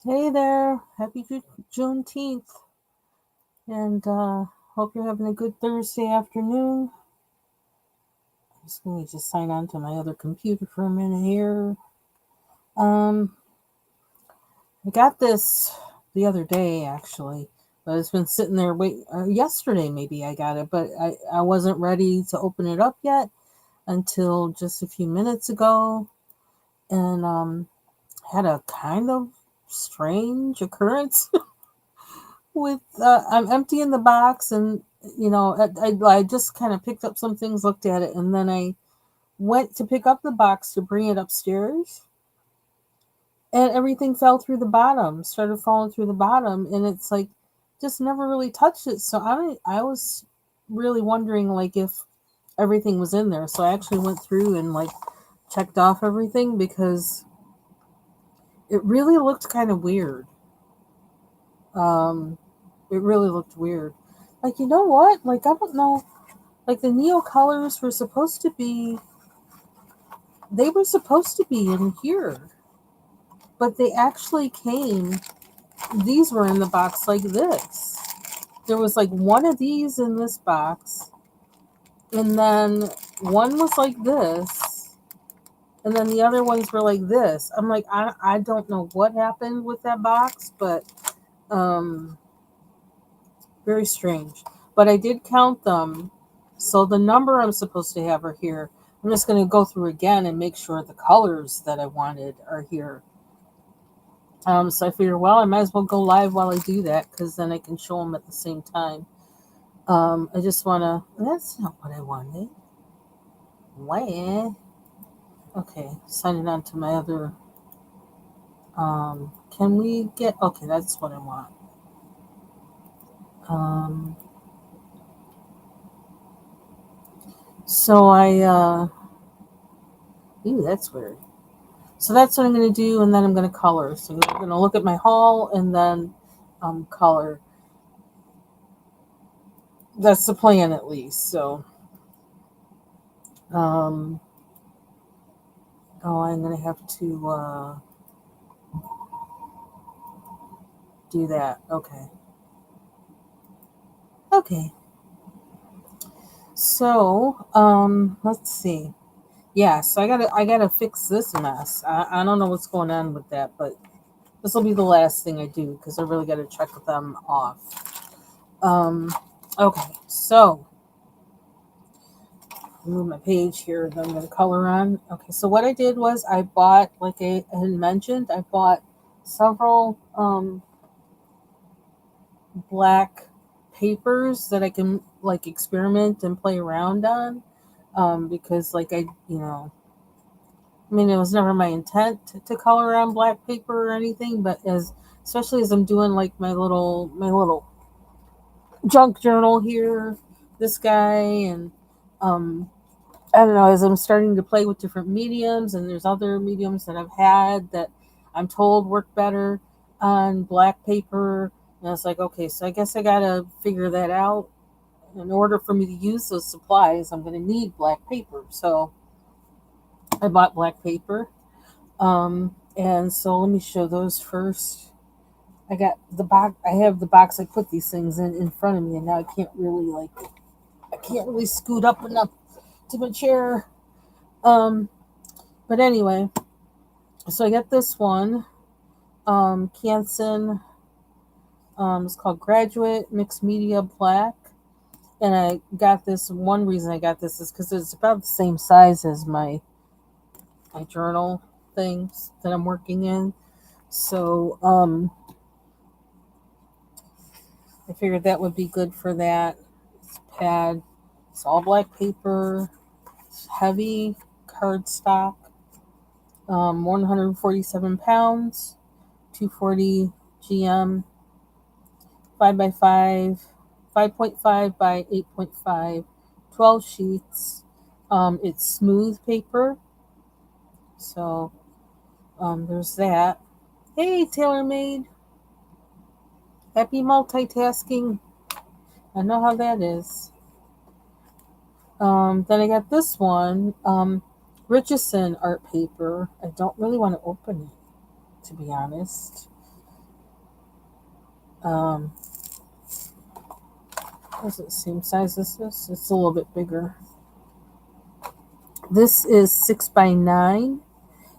Hey there, happy Juneteenth, and hope you're having a good Thursday afternoon. I'm just going to just sign on to my other computer for a minute here. Um, I got this the other day actually, but it's been sitting there yesterday maybe I got it, but I wasn't ready to open it up yet until just a few minutes ago, and had a kind of strange occurrence with I'm emptying the box, and I just kind of picked up some things, looked at it, and then I went to pick up the box to bring it upstairs, and everything fell through the bottom, started falling through the bottom, and it's like just never really touched it. So I was really wondering like if everything was in there. So I actually went through and like checked off everything because it really looked kind of weird. Um, it really looked weird. Like, you know what? Like, I don't know. Like, the Neo colors were supposed to be, they were supposed to be in here, but they actually came, these were in the box like this. There was like one of these in this box, and then one was like this, and then the other ones were like this. I'm like, I don't know what happened with that box, but um, very strange. But I did count them. So the number I'm supposed to have are here. I'm just going to go through again and make sure the colors that I wanted are here. So I figured, well, I might as well go live while I do that because then I can show them at the same time. I just want to. That's not what I wanted. Why? Okay, signing on to my other. Can we get? Okay, that's what I want. Um, so I. Ooh, that's weird. So that's what I'm going to do, and then I'm going to color. So I'm going to look at my haul and then color. That's the plan, at least. So, um, I'm going to have to do that. Okay. Okay. So, let's see. Yeah, so I gotta fix this mess. I don't know what's going on with that, but this will be the last thing I do because I really got to check them off. Um, okay, so move my page here that I'm going to color on. Okay, so what I did was I bought, like I had mentioned, I bought several black papers that I can like experiment and play around on. Because like I mean, it was never my intent to color on black paper or anything, but especially as I'm doing like my little junk journal here, this guy, and um, I don't know, as I'm starting to play with different mediums, and there's other mediums that I've had that I'm told work better on black paper. And I was like, okay, so I guess I gotta figure that out. In order for me to use those supplies, I'm gonna need black paper. So I bought black paper. And so let me show those first. I got the box. I have the box I put these things in front of me, and now I can't really scoot up enough to my chair. Um, but anyway, so I got this one, Canson. It's called Graduate Mixed Media Black, and I got this. One reason I got this is because it's about the same size as my journal things that I'm working in. So I figured that would be good for that. It's a pad. It's all black paper. It's heavy cardstock. 147 pounds, 240 GM, 5 by 5, 5.5 by 8.5, 12 sheets. It's smooth paper. So there's that. Hey, TaylorMade. Happy multitasking. I know how that is. Then I got this one, Richardson art paper. I don't really want to open it, to be honest. Um, is it the same size as this? It's a little bit bigger. This is 6x9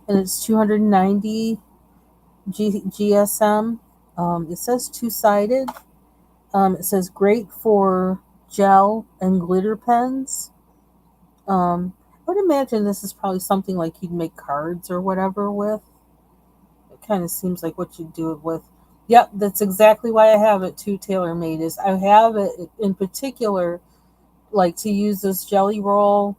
and it's 290 GSM. It says two-sided. It says great for gel and glitter pens. I would imagine this is probably something like you'd make cards or whatever with. It kind of seems like what you'd do it with. Yep, that's exactly why I have it too, TaylorMade. Is I have it in particular like to use this jelly roll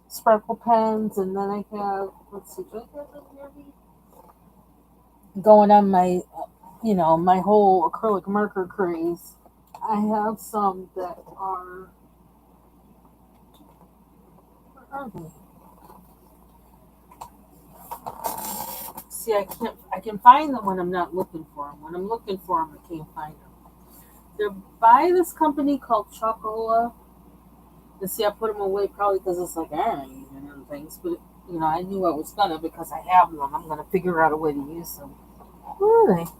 sparkle pens, and then I have, let's see, do I have them near me? Going on my, my whole acrylic marker craze. I have some that are, where are they? See, I can find them when I'm not looking for them. When I'm looking for them, I can't find them. They're by this company called Chocola. And see, I put them away probably because it's like, I don't use them and things, but I knew I was gonna because I have them. I'm gonna figure out a way to use them. Where are they?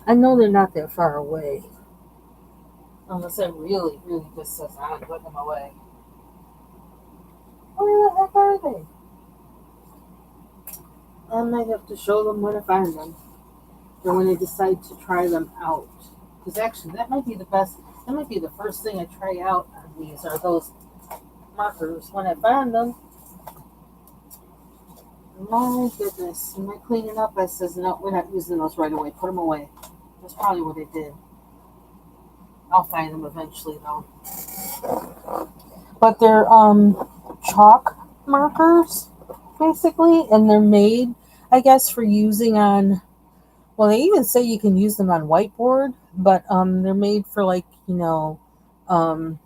I know they're not that far away. Unless I really, really just says I'm putting them away. Where the heck are they? I might have to show them when I find them. Or when I decide to try them out. Because actually, that might be the best. That might be the first thing I try out on these are those markers. When I find them, my goodness. Am I cleaning up? I says, no, we're not using those right away. Put them away. That's probably what I did. I'll find them eventually, though. But they're chalk markers, basically, and they're made, I guess, for using on. Well, they even say you can use them on whiteboard, but they're made for like when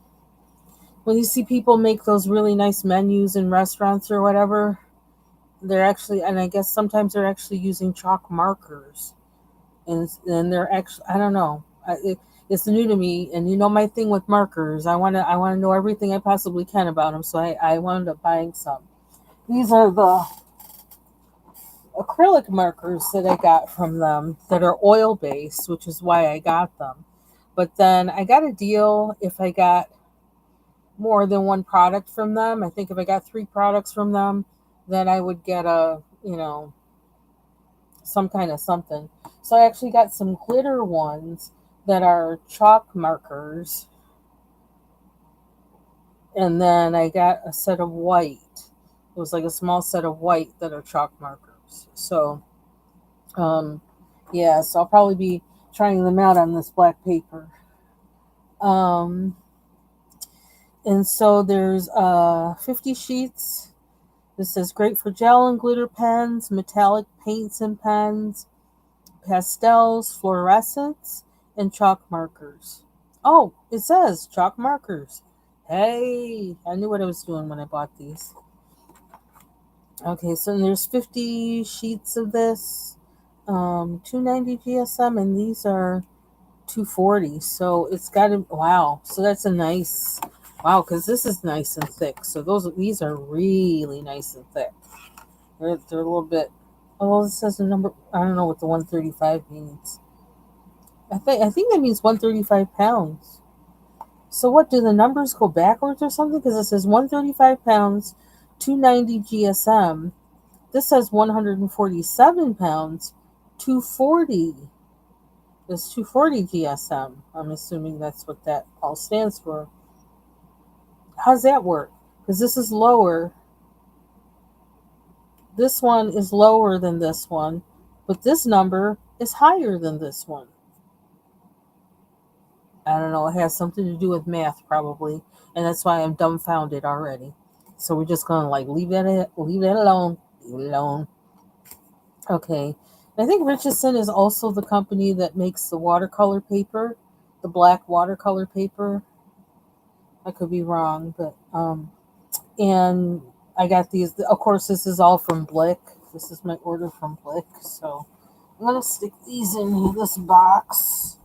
you see people make those really nice menus in restaurants or whatever, they're actually, and I guess sometimes they're actually using chalk markers, and they're actually, I don't know, it's new to me, and my thing with markers, I wanna know everything I possibly can about them, so I wound up buying some. These are the acrylic markers that I got from them that are oil based, which is why I got them. But then I got a deal if I got more than one product from them. I think if I got 3 products from them, then I would get some kind of something. So I actually got some glitter ones that are chalk markers. And then I got a set of white. It was like a small set of white that are chalk markers. So Um, yeah, so I'll probably be trying them out on this black paper. Um, and so there's 50 sheets. This says great for gel and glitter pens, metallic paints and pens, pastels, fluorescents, and chalk markers. Oh, it says chalk markers. Hey, I knew what I was doing when I bought these. Okay, so there's 50 sheets of this, 290 GSM, and these are 240. So it's got to, wow. So that's a nice, wow, because this is nice and thick. So these are really nice and thick. They're a little bit, oh, this says a number, I don't know what the 135 means. I think that means 135 pounds. So what, do the numbers go backwards or something? Because it says 135 pounds, 290 GSM. This says 147 pounds, 240. It's 240 GSM. I'm assuming that's what that all stands for. How's that work? Because this is lower. This one is lower than this one, but this number is higher than this one. I don't know. It has something to do with math, probably, and that's why I'm dumbfounded already. So we're just gonna like leave that alone. Leave it alone. Okay. I think Richardson is also the company that makes the watercolor paper, the black watercolor paper. I could be wrong, but and I got these. Of course, this is all from Blick. This is my order from Blick. So I'm gonna stick these in this box.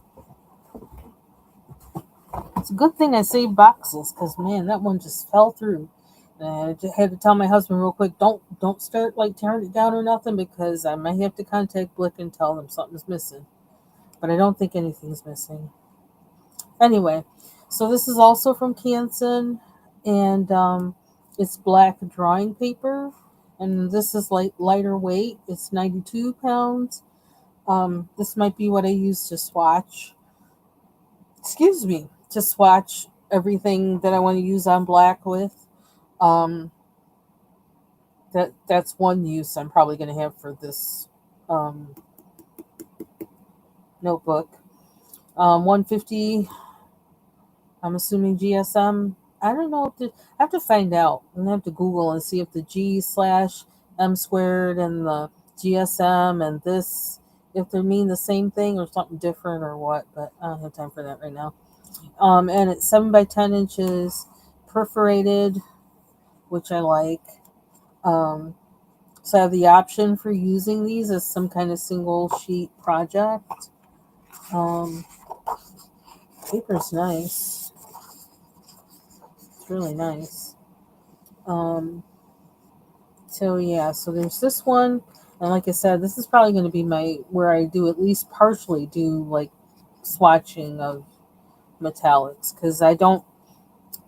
It's a good thing I saved boxes because man, that one just fell through. And I had to tell my husband real quick, don't start like tearing it down or nothing, because I might have to contact Blick and tell them something's missing. But I don't think anything's missing. Anyway, so this is also from Canson, and it's black drawing paper, and this is lighter weight. It's 92 pounds. This might be what I use to swatch. Excuse me, to swatch everything that I want to use on black with. Um, that's one use I'm probably going to have for this um, notebook. 150. I'm assuming GSM. I don't know. I have to find out. I'm gonna have to Google and see if the G/M squared and the GSM and this, if they mean the same thing or something different or what. But I don't have time for that right now. And it's 7 by 10 inches, perforated, which I like. So I have the option for using these as some kind of single sheet project. Um, Paper's nice. It's really nice. So yeah, so there's this one, and like I said, this is probably going to be my where I do at least partially do like swatching of metallics, because I want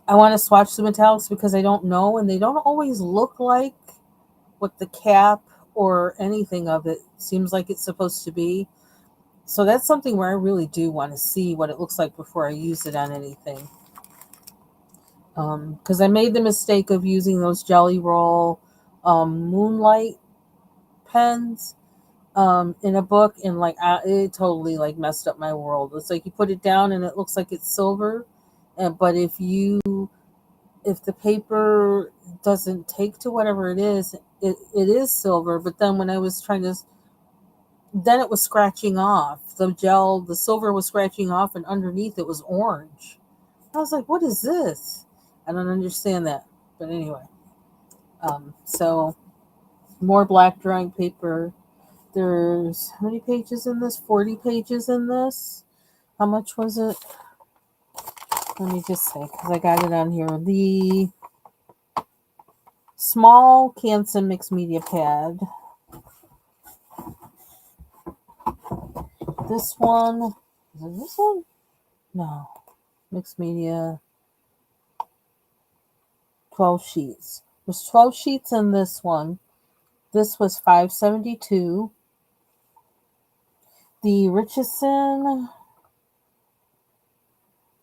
to swatch the metallics because I don't know, and they don't always look like what the cap or anything of it seems like it's supposed to be. So that's something where I really do want to see what it looks like before I use it on anything. Because I made the mistake of using those Jelly Roll Moonlight pens in a book, and like it totally like messed up my world. It's like you put it down and it looks like it's silver, but if the paper doesn't take to whatever it is silver. But then when I was trying to, then it was scratching off the silver was scratching off, and underneath it was orange. I was like, what is this? I don't understand that. But anyway, so more black drawing paper. There's how many pages in this? 40 pages in this. How much was it? Let me just say, because I got it on here. The small Canson mixed media pad. This one. Is it this one? No. Mixed media. 12 sheets. There's 12 sheets in this one. This was $5.72. The Richardson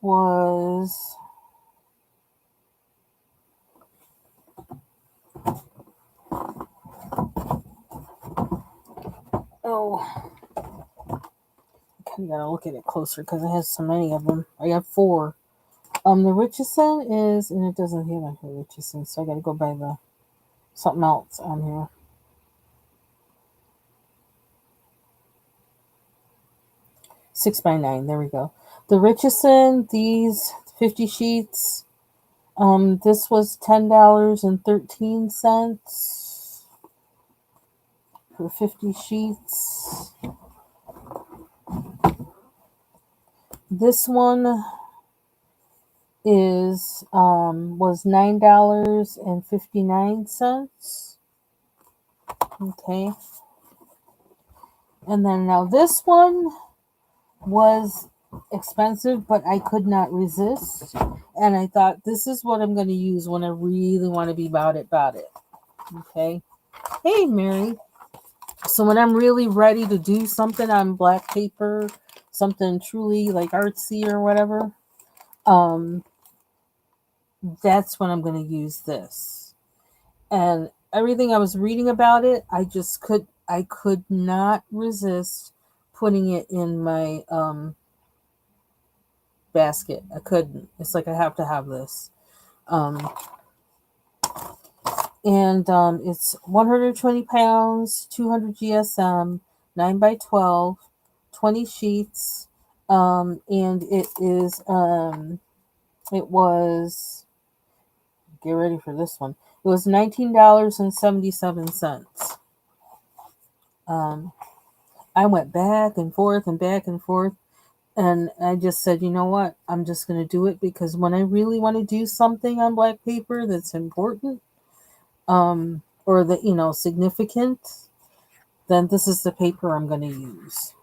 was I kind of gotta look at it closer because it has so many of them. I got 4. The Richardson is, and it doesn't have on here Richardson, so I gotta go by the something else on here. 6x9. There we go. The Richardson, these 50 sheets. This was $10.13 for 50 sheets. This one was $9.59. Okay. And then now this one was expensive, but I could not resist. And I thought, this is what I'm going to use when I really want to be about it. Okay. Hey, Mary. So when I'm really ready to do something on black paper, something truly like artsy or whatever, that's when I'm going to use this. And everything I was reading about it, I could not resist putting it in my basket. I couldn't. It's like I have to have this. And it's 120 pounds, 200 GSM, 9x12, 20 sheets. And it was, get ready for this one. It was $19.77. I went back and forth. And I just said, you know what? I'm just going to do it because when I really want to do something on black paper that's important, or that, significant, then this is the paper I'm going to use.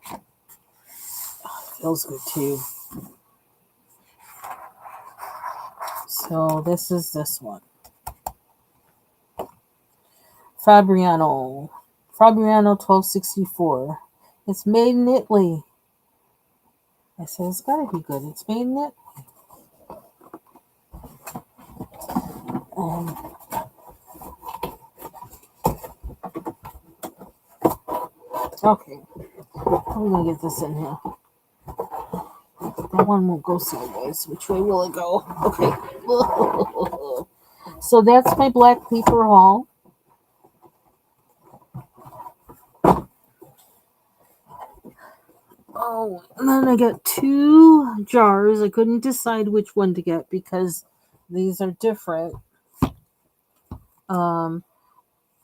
Feels good too. So this is this one. Fabriano 1264. It's made in Italy. I said it's gotta be good. It's made in Italy. Um, okay, I'm gonna get this in here. That one won't go sideways. Which way will it go? Okay. So that's my black paper haul. Oh, and then I got 2 jars. I couldn't decide which one to get because these are different.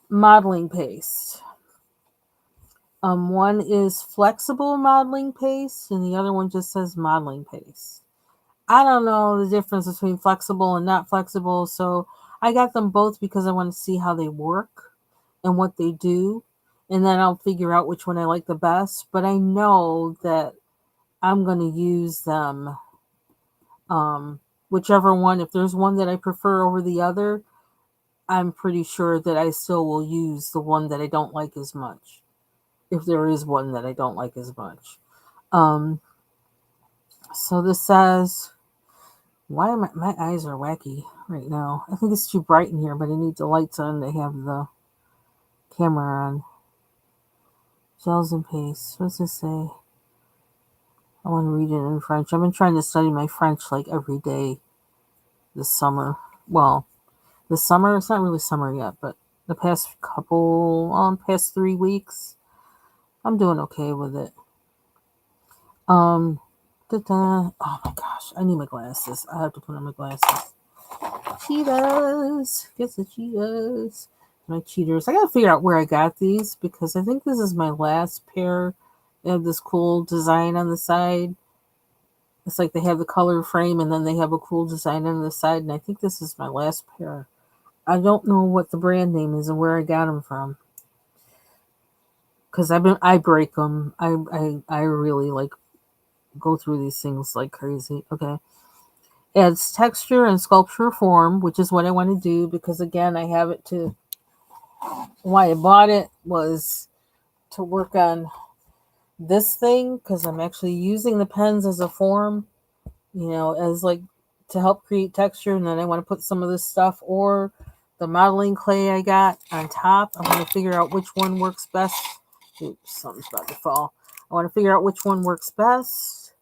Modeling paste. One is flexible modeling paste, and the other one just says modeling paste. I don't know the difference between flexible and not flexible, so I got them both because I want to see how they work and what they do, and then I'll figure out which one I like the best. But I know that I'm going to use them, whichever one. If there's one that I prefer over the other, I'm pretty sure that I still will use the one that I don't like as much, if there is one that I don't like as much. So this says, why am my eyes are wacky right now? I think it's too bright in here, but I need the lights on to have the camera on. Gels and paste. What does this say? I want to read it in French. I've been trying to study my French like every day this summer. Well, this summer, it's not really summer yet, but the past 3 weeks, I'm doing okay with it. Oh my gosh, I need my glasses. I have to put on my glasses. Cheetahs. Get the cheetahs. My cheaters. I gotta figure out where I got these because I think this is my last pair. They have this cool design on the side. It's like they have the color frame and then they have a cool design on the side, and I think this is my last pair. I don't know what the brand name is and where I got them from. Because I break them. I really like go through these things like crazy. Okay. Adds texture and sculpture form, which is what I want to do because again, I have it to. Why I bought it was to work on this thing because I'm actually using the pens as a form, as like to help create texture, and then I want to put some of this stuff or the modeling clay I got on top. I'm going to figure out which one works best. Oops, something's about to fall. I want to figure out which one works best.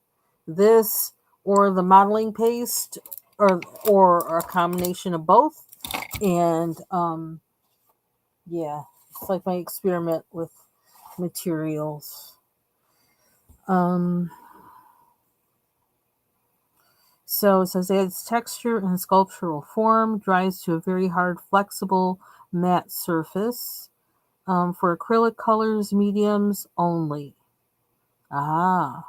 This or the modeling paste or a combination of both. And yeah, it's like my experiment with materials. So it says adds texture and sculptural form, dries to a very hard, flexible, matte surface. For acrylic colors, mediums only. Ah.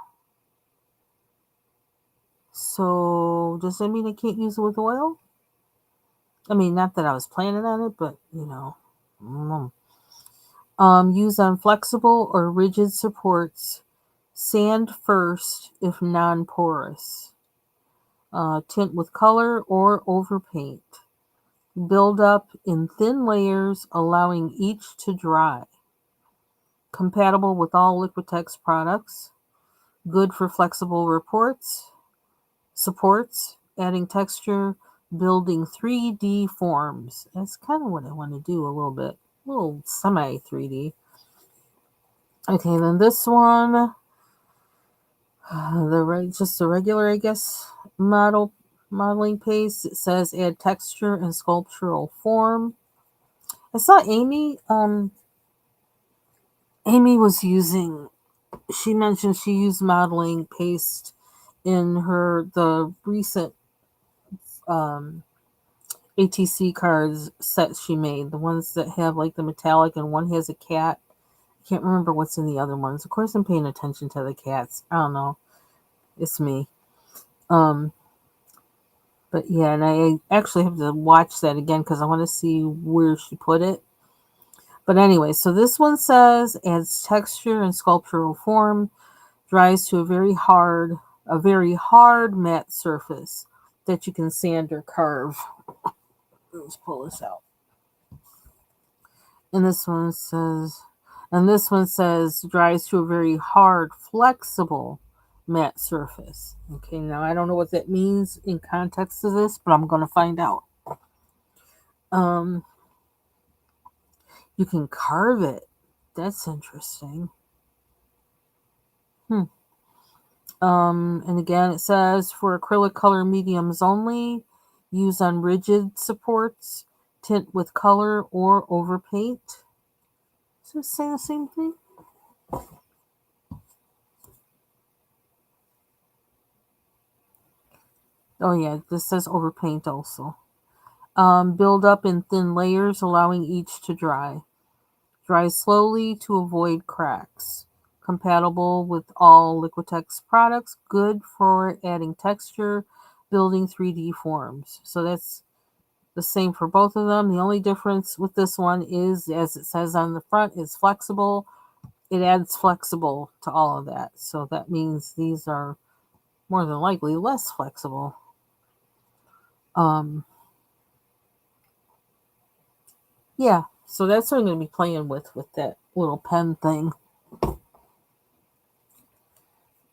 So does that mean I can't use it with oil? I mean, not that I was planning on it, but use on flexible or rigid supports. Sand first if non-porous. Tint with color or overpaint. Build up in thin layers, allowing each to dry. Compatible with all Liquitex products. Good for flexible supports, adding texture, building 3D forms. That's kind of what I want to do a little bit. A little semi 3D. Okay, then this one, just the regular, I guess, modeling paste. It says add texture and sculptural form. I saw Amy was using, she mentioned she used modeling paste in the recent ATC cards set she made, the ones that have like the metallic and one has a cat. I can't remember what's in the other ones. Of course, I'm paying attention to the cats. I don't know. It's me. Um, but yeah, and I actually have to watch that again because I want to see where she put it. But anyway, so this one says adds texture and sculptural form, dries to a very hard matte surface that you can sand or carve. Let's pull this out. And this one says dries to a very hard, flexible matte surface. Okay, now I don't know what that means in context of this, but I'm going to find out. Um, you can carve it. That's interesting. Hmm. And again, it says for acrylic color mediums only, use on rigid supports, tint with color or overpaint. Does it say the same thing? Oh yeah, this says overpaint also. Build up in thin layers, allowing each to dry. Dry slowly to avoid cracks. Compatible with all Liquitex products. Good for adding texture, building 3D forms. So that's the same for both of them. The only difference with this one is, as it says on the front, is flexible. It adds flexible to all of that. So that means these are more than likely less flexible. Um, yeah, so that's what I'm going to be playing with that little pen thing.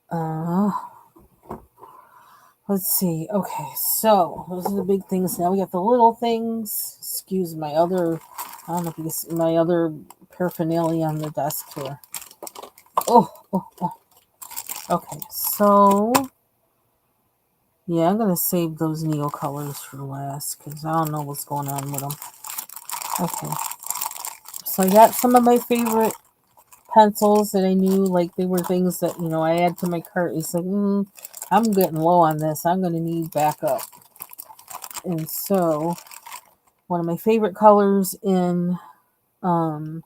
Uh, let's see. Okay, so those are the big things. Now we got the little things. Excuse my other, I don't know if you can see my other paraphernalia on the desk here. Oh. Okay, so yeah, I'm gonna save those Neo colors for last because I don't know what's going on with them. Okay, so I got some of my favorite pencils that I knew like they were things that I add to my cart. It's like I'm getting low on this. I'm gonna need backup. And so one of my favorite colors in um,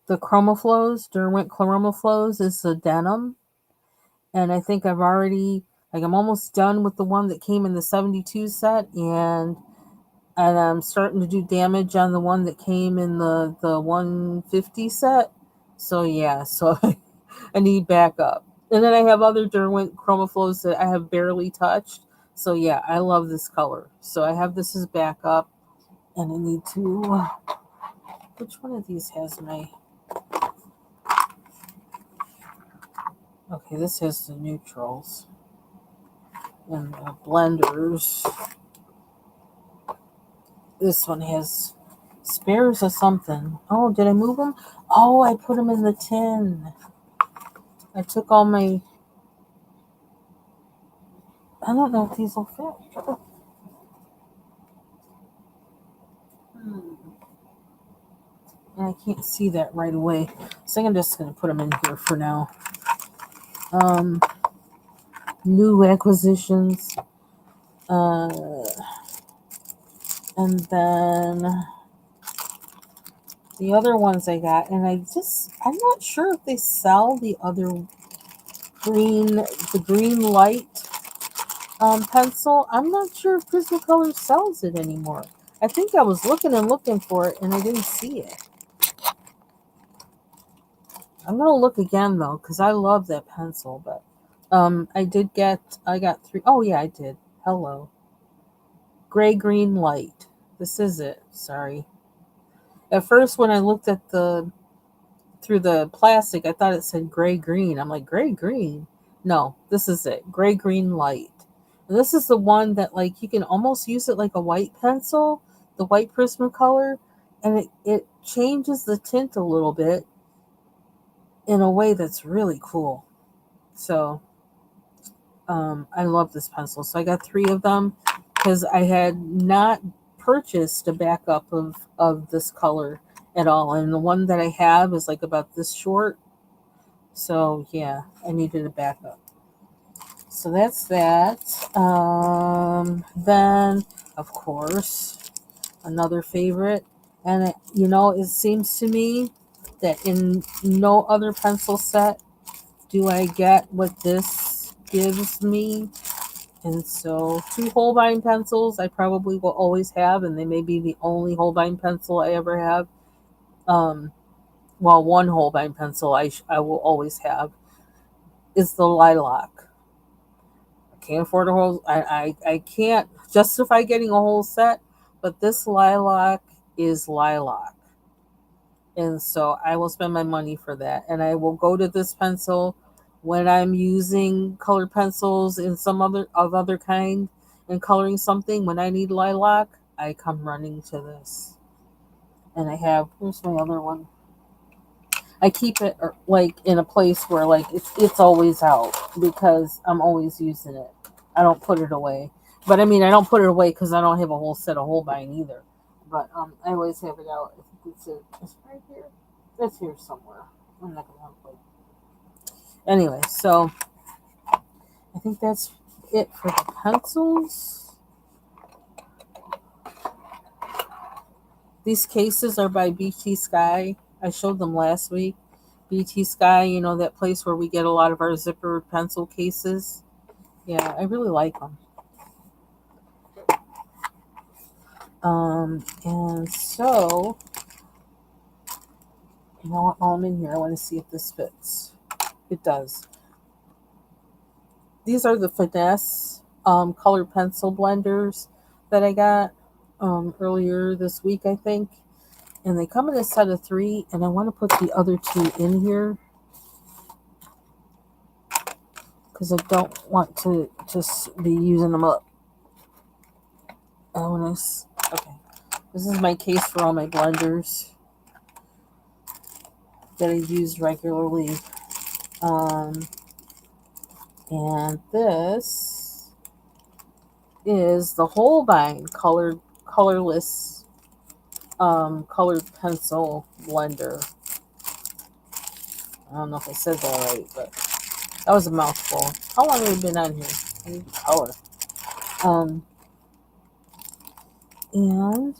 the Chromaflows, Derwent Chromaflows, is the denim. And I think I'm almost done with the one that came in the 72 set, and I'm starting to do damage on the one that came in the 150 set. So yeah, so I need backup. And then I have other Derwent Chromaflows that I have barely touched. So yeah, I love this color. So I have this as backup, and I need to. Which one of these has my? Okay, this has the neutrals and the blenders. This one has spares of something. Oh, did I move them? Oh, I put them in the tin. I took all my. I don't know if these will fit. And I can't see that right away. So I'm just going to put them in here for now. New acquisitions. And then the other ones I got. And I'm not sure if they sell the other green light pencil. I'm not sure if Prismacolor sells it anymore. I think I was looking for it and I didn't see it. I'm gonna look again though because I love that pencil. But I got three. Oh yeah, I did. Hello, gray green light. This is it. Sorry. At first, when I looked at through the plastic, I thought it said gray green. I'm like, gray green? No, this is it. Gray green light. And this is the one that like you can almost use it like a white pencil, the white Prismacolor, and it changes the tint a little bit in a way that's really cool. So I love this pencil. So I got three of them because I had not purchased a backup of this color at all. And the one that I have is like about this short. So yeah, I needed a backup. So that's that. Then, of course, another favorite. And it seems to me that in no other pencil set do I get what this gives me. And so 2 Holbein pencils I probably will always have, and they may be the only Holbein pencil I ever have. Well, 1 Holbein pencil I will always have is the lilac. I can't afford a whole. I can't justify getting a whole set, but this lilac is lilac, and so I will spend my money for that. And I will go to this pencil when I'm using colored pencils in some other kind and coloring something. When I need lilac, I come running to this. And I have, where's my other one? I keep it like in a place where like it's always out because I'm always using it. I don't put it away, but I mean I don't put it away because I don't have a whole set of Holbein either. But I always have it out. I think it's right here. It's here somewhere. I'm not gonna play. Anyway, so I think that's it for the pencils. These cases are by BT Sky. I showed them last week. BT Sky, you know, that place where we get a lot of our zipper pencil cases. Yeah, I really like them. And so, you know what, while I'm in here, I want to see if this fits. It does. These are the Finesse colored pencil blenders that I got earlier this week, I think. And they come in a set of 3, and I want to put the other 2 in here because I don't want to just be using them up. I want to. Okay, this is my case for all my blenders that I use regularly. And this is the Holbein colorless colored pencil blender. I don't know if I said that right, but that was a mouthful. How long have we been on here? I need color. And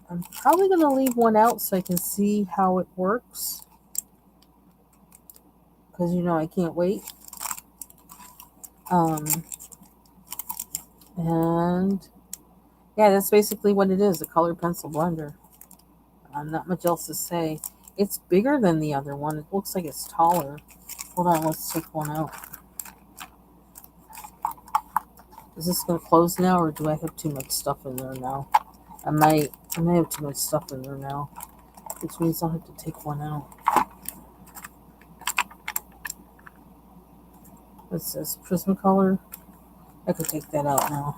I'm probably going to leave one out so I can see how it works. Because, you know, I can't wait. And yeah, that's basically what it is, a colored pencil blender. Not much else to say. It's bigger than the other one. It looks like it's taller. Hold on, let's take one out. Is this going to close now, or do I have too much stuff in there now? I might have too much stuff in there now, which means I'll have to take one out. What's this? Prismacolor? I could take that out now.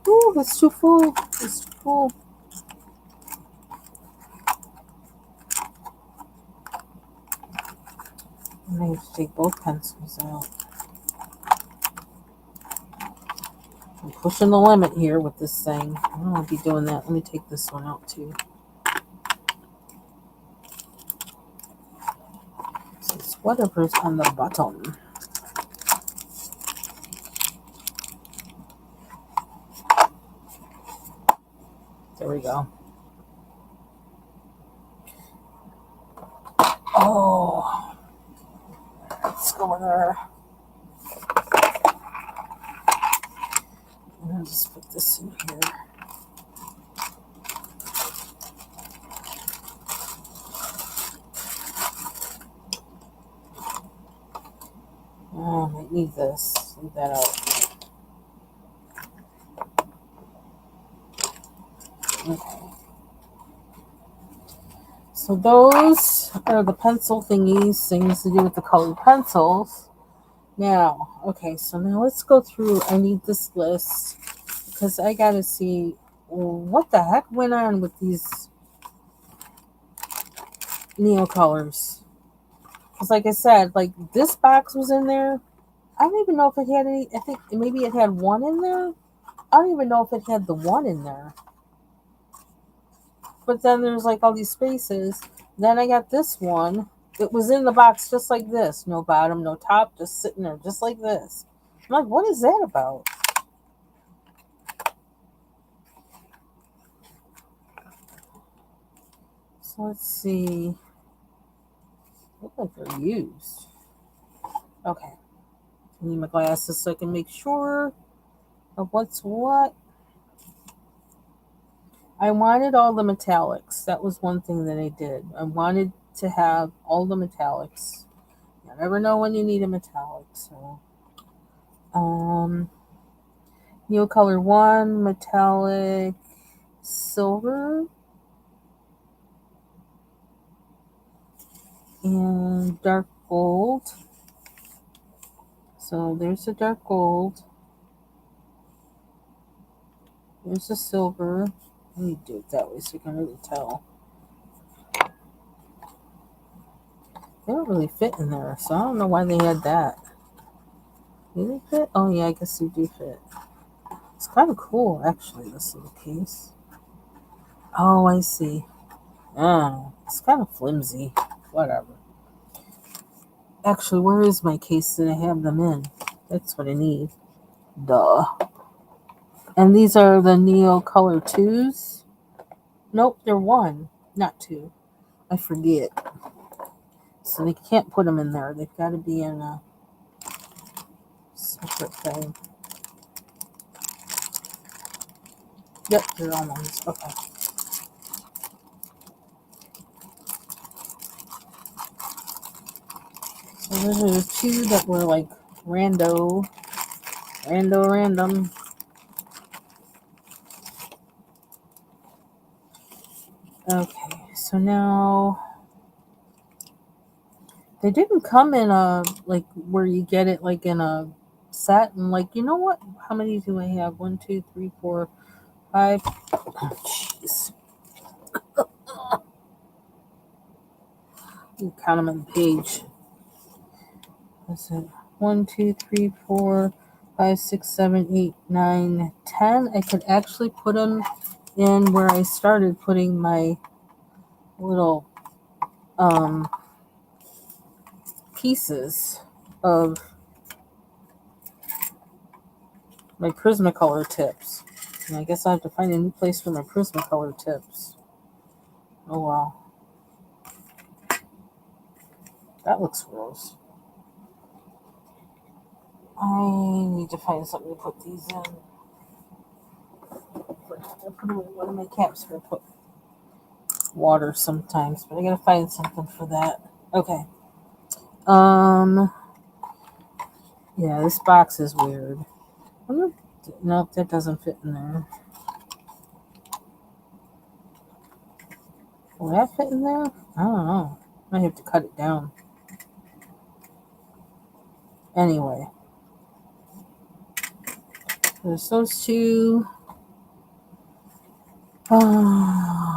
Ooh, it's too full. It's too full. I might have to take both pencils out. I'm pushing the limit here with this thing. I don't want to be doing that. Let me take this one out too. So it's whatever's on the bottom. There we go. Oh, let's go in there. And I'll just put this in here. Oh, I might need this. Leave that out. Okay. So those are the pencil thingies, things to do with the colored pencils. Now, okay, so now let's go through. I need this list because I gotta see what the heck went on with these Neo colors. Because like I said, like this box was in there. I don't even know if it had any. I think maybe it had one in there. I don't even know if it had the one in there. But then there's like all these spaces. Then I got this one. It was in the box just like this. No bottom, no top, just sitting there just like this. I'm like, what is that about? So let's see. Look like they're used. Okay. I need my glasses so I can make sure of what's what. I wanted all the metallics. That was one thing that I did. I wanted to have all the metallics. You never know when you need a metallic. So, Neo Color 1, metallic silver, and dark gold. So there's the dark gold. There's the silver. Let me do it that way so you can really tell. They don't really fit in there, so I don't know why they had that. Do they fit? Oh yeah, I guess they do fit. It's kind of cool, actually, this little case. Oh, I see. It's kind of flimsy. Whatever. Actually, where is my case that I have them in? That's what I need. Duh. And these are the Neo Color 2s. Nope, they're 1, not 2. I forget. So they can't put them in there. They've got to be in a separate thing. Yep, they're all ones. Okay. So those are the 2 that were like random. Okay, so now they didn't come in a like where you get it like in a set and like you know what? How many do I have? 1, 2, 3, 4, 5. Oh, jeez. You count them on the page. That's it. 1, 2, 3, 4, 5, 6, 7, 8, 9, 10. I could actually put them in where I started putting my little pieces of my Prismacolor tips. And I guess I have to find a new place for my Prismacolor tips. Oh wow. That looks gross. I need to find something to put these in. I put them in one of my caps where I put water sometimes, but I gotta find something for that. Okay. Yeah, this box is weird. Nope, that doesn't fit in there. Will that fit in there? I don't know. I might have to cut it down. Anyway. There's those 2.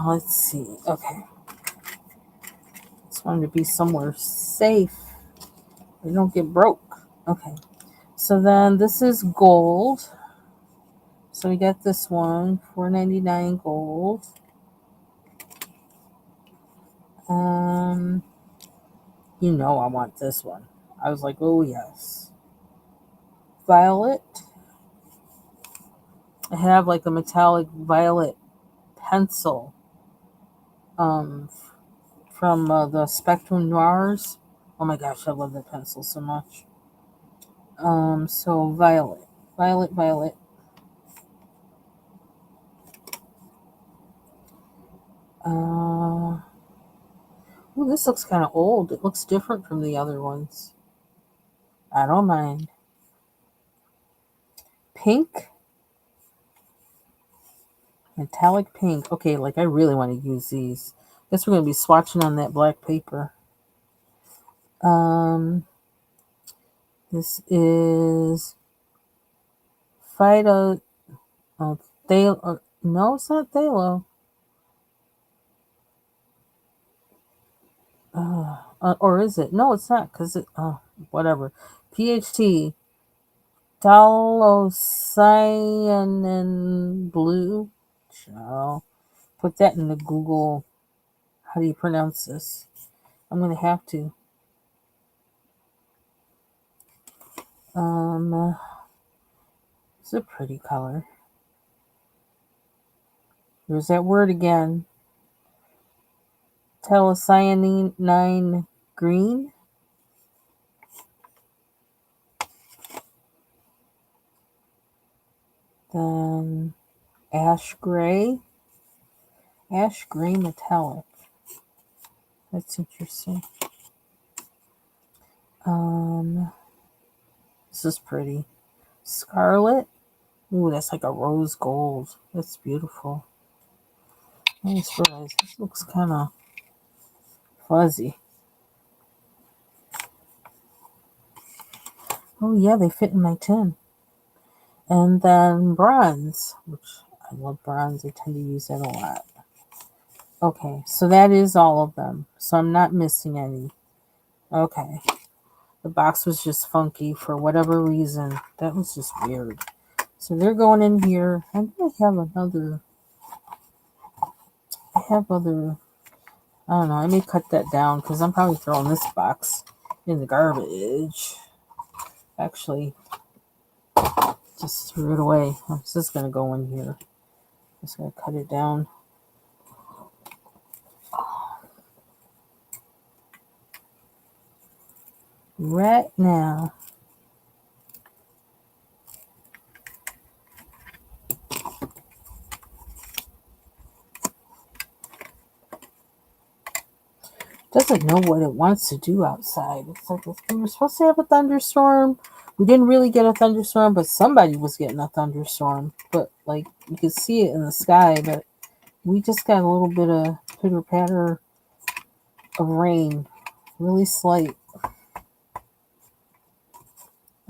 Let's see. Okay. Just wanted to be somewhere safe. They don't get broke. Okay. So then this is gold. So we got this one, $4.99 gold. You know I want this one. I was like, oh yes. Violet. I have like a metallic violet pencil. From the Spectrum Noirs. Oh my gosh, I love that pencil so much. So violet. Violet. Ooh, this looks kind of old. It looks different from the other ones. I don't mind. Pink. Metallic pink. Okay, like I really want to use these. Guess we're going to be swatching on that black paper. This is Fido. Oh, no, it's not Thalo. Or is it? No, it's not because it. Whatever. PHT. Phthalocyanin blue. Ciao. Put that in the Google. How do you pronounce this? I'm gonna have to. It's a pretty color. There's that word again. Phthalocyanin green. Then ash gray metallic. That's interesting. This is pretty. Scarlet. Ooh, that's like a rose gold. That's beautiful. I just realized this looks kind of fuzzy. Oh yeah, they fit in my tin. And then bronze, which I love bronze. I tend to use that a lot. Okay, so that is all of them. So I'm not missing any. Okay. The box was just funky for whatever reason. That was just weird. So they're going in here. I have another. I have other. I don't know. I may cut that down because I'm probably throwing this box in the garbage. Actually, just threw it away. It's just going to go in here. Just going to cut it down. Right now. Doesn't know what it wants to do outside. It's like we were supposed to have a thunderstorm. We didn't really get a thunderstorm, but somebody was getting a thunderstorm. But like you could see it in the sky, but we just got a little bit of pitter patter of rain, really slight.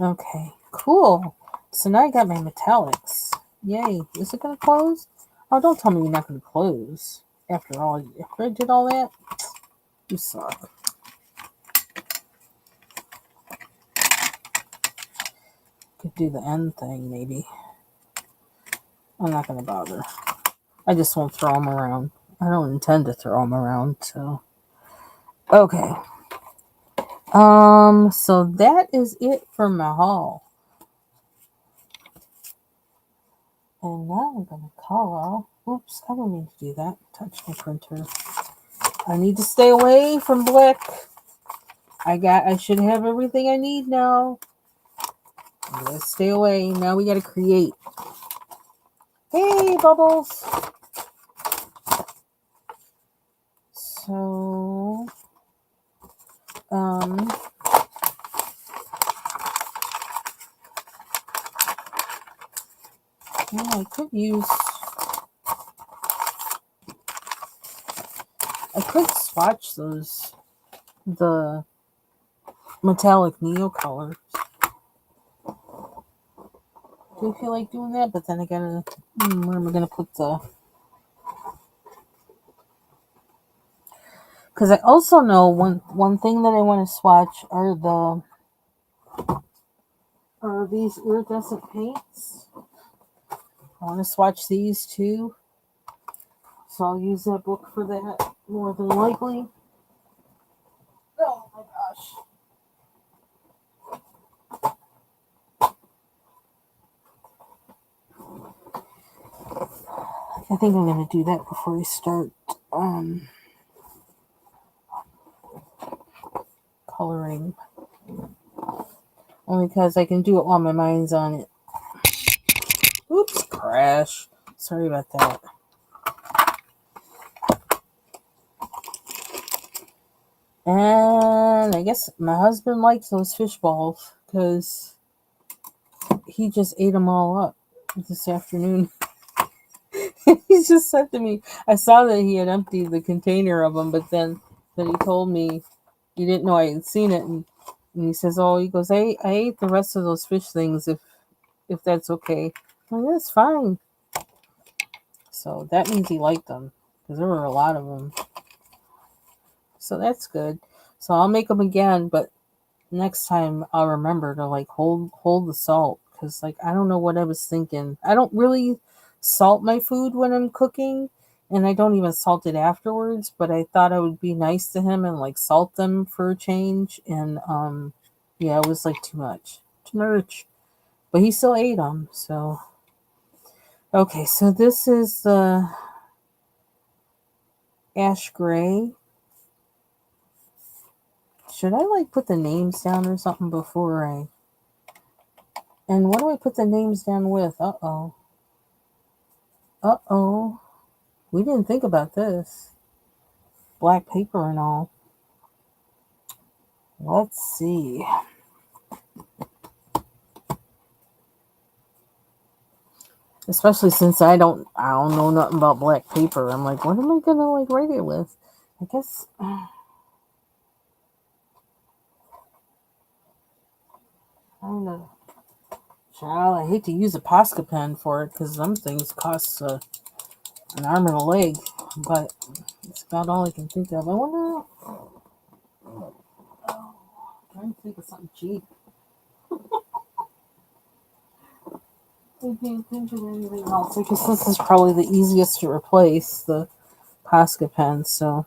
Okay, cool. So now I got my metallics. Yay! Is it gonna close? Oh, don't tell me you're not gonna close. After I did all that, you suck. Could do the end thing maybe. I'm not gonna bother. I just won't throw them around. I don't intend to throw them around, so. Okay. So that is it for my haul. And now I'm gonna call. Oops, I don't need to do that. Touch my printer. I need to stay away from Blick. I should have everything I need now. I'm gonna stay away. Now we gotta create. Hey, Bubbles. So, yeah, I could swatch the metallic Neo colors. Do you feel like doing that? But then I gotta, where am I gonna put the? Because I also know one thing that I want to swatch are these iridescent paints. I want to swatch these too. So I'll use that book for that more than likely. Oh my gosh. I think I'm going to do that before I start coloring. Only because I can do it while my mind's on it. Oops, crash. Sorry about that. And I guess my husband likes those fish balls because he just ate them all up this afternoon. He just said to me, I saw that he had emptied the container of them, but then he told me he didn't know I had seen it, and he says, "Oh, he goes, I ate the rest of those fish things if that's okay." Well, that's fine. So that means he liked them because there were a lot of them. So that's good. So I'll make them again, but next time I'll remember to like hold the salt because like I don't know what I was thinking. I don't really salt my food when I'm cooking, and I don't even salt it afterwards. But I thought I would be nice to him and like salt them for a change, and yeah, it was like too much. But he still ate them. So okay, so this is the ash gray. Should I like put the names down or something before I? And what do I put the names down with? Uh-oh. Uh-oh. We didn't think about this. Black paper and all. Let's see. Especially since I don't know nothing about black paper. I'm like, what am I gonna like write it with? I guess I don't know. Child, I hate to use a Posca pen for it because some things cost an arm and a leg, but it's about all I can think of. I wonder. Oh, I'm trying to think of something cheap. I can't think of anything else. I guess this is probably the easiest to replace the Posca pen. So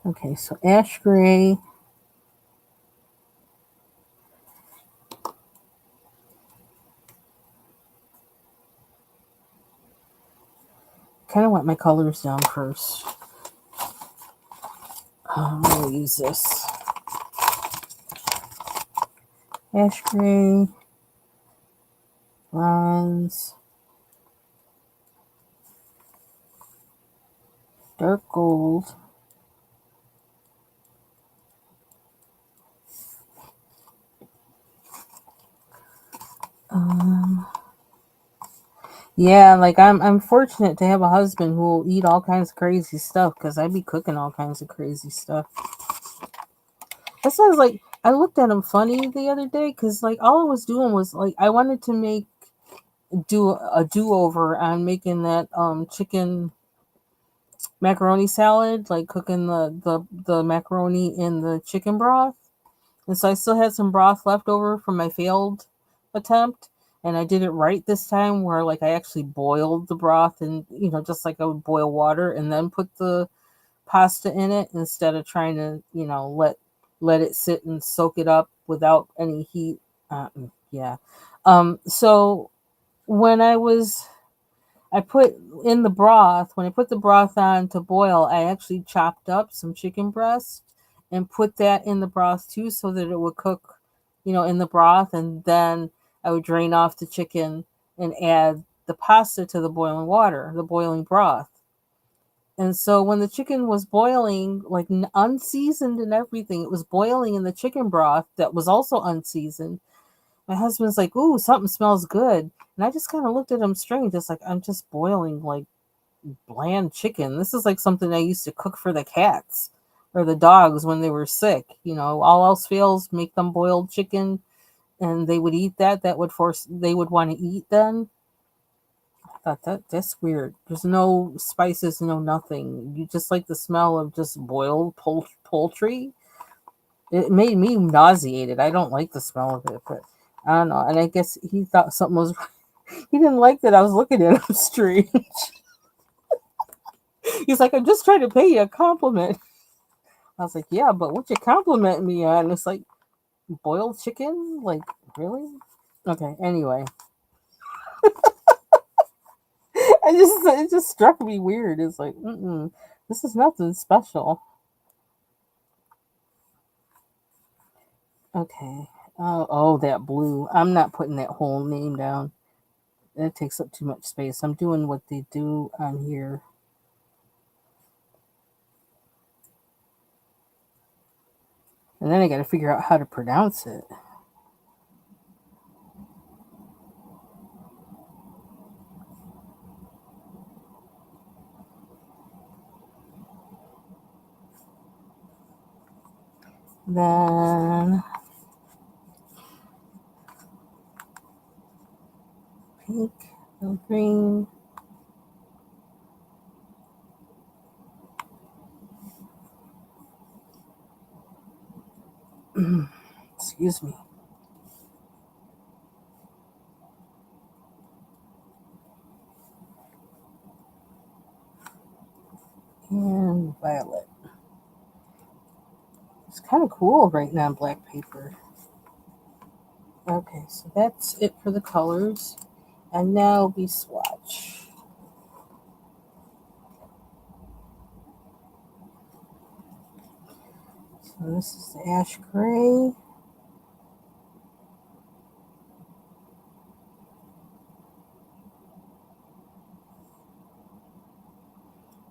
okay, so ash gray. Kind of want my colors down first. I'm gonna use this ash gray, bronze, dark gold. Um, yeah, like I'm fortunate to have a husband who will eat all kinds of crazy stuff because I be cooking all kinds of crazy stuff. That sounds like I looked at him funny the other day because like all I was doing was like I wanted to do a do over on making that chicken macaroni salad, like cooking the macaroni in the chicken broth. And so I still had some broth left over from my failed attempt. And I did it right this time where like I actually boiled the broth and just like I would boil water and then put the pasta in it instead of trying to, let it sit and soak it up without any heat. Yeah. So when I put in the broth, when I put the broth on to boil, I actually chopped up some chicken breast and put that in the broth too so that it would cook, in the broth. And then I would drain off the chicken and add the pasta to the boiling water, the boiling broth. And so when the chicken was boiling, like unseasoned and everything, it was boiling in the chicken broth that was also unseasoned. My husband's like, "Ooh, something smells good." And I just kind of looked at him strange. It's like, I'm just boiling like bland chicken. This is like something I used to cook for the cats or the dogs when they were sick. All else fails, make them boiled chicken and they would eat that. They would want to eat then. I thought that's weird. There's no spices, no nothing. You just like the smell of just boiled poultry. It made me nauseated. I don't like the smell of it, but I don't know. And I guess he thought something was. He didn't like that I was looking at him strange. He's like, I'm just trying to pay you a compliment. I was like, yeah, but what you compliment me on? It's like boiled chicken? Like, really? Okay, anyway. It just struck me weird. It's like, this is nothing special. Okay. Oh, that blue. I'm not putting that whole name down. That takes up too much space. I'm doing what they do on here. And then I got to figure out how to pronounce it. Then pink, green. Excuse me. And violet. It's kind of cool writing on black paper. Okay, so that's it for the colors. And now we swatch. So this is the ash gray.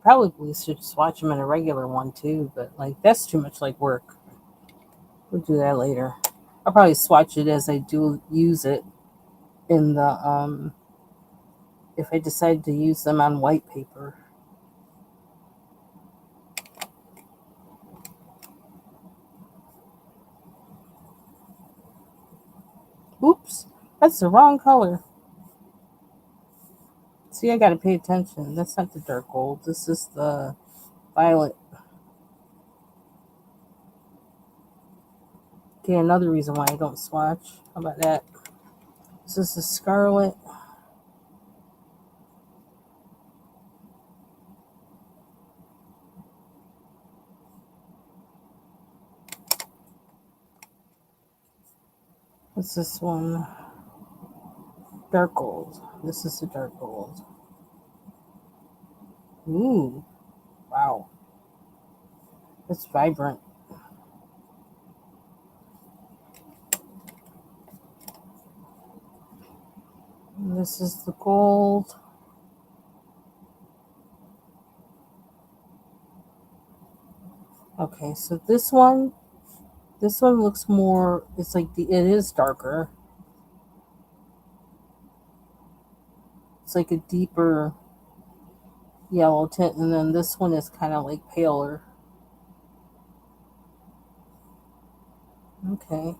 Probably should swatch them in a regular one too, but like that's too much like work. We'll do that later. I'll probably swatch it as I do use it in the if I decide to use them on white paper. Oops, that's the wrong color. See, I gotta pay attention. That's not the dark gold. This is the violet. Okay, another reason why I don't swatch. How about that? This is the scarlet. What's this one? Dark gold. This is the dark gold. Ooh, wow. It's vibrant. And this is the gold. Okay, so this one looks more, it's like it is darker. It's like a deeper yellow tint, and then this one is kind of like paler. Okay.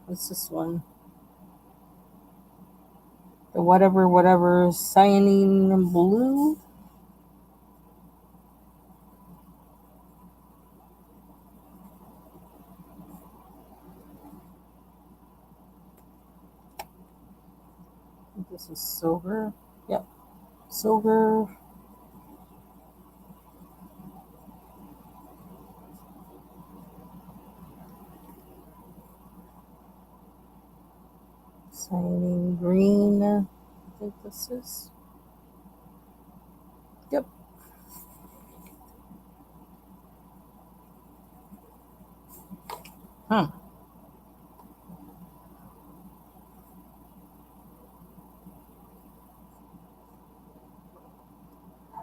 What's this one? The whatever cyanine blue. This is silver. Yep, silver. Cyanine green. I think this is. Yep. Hmm.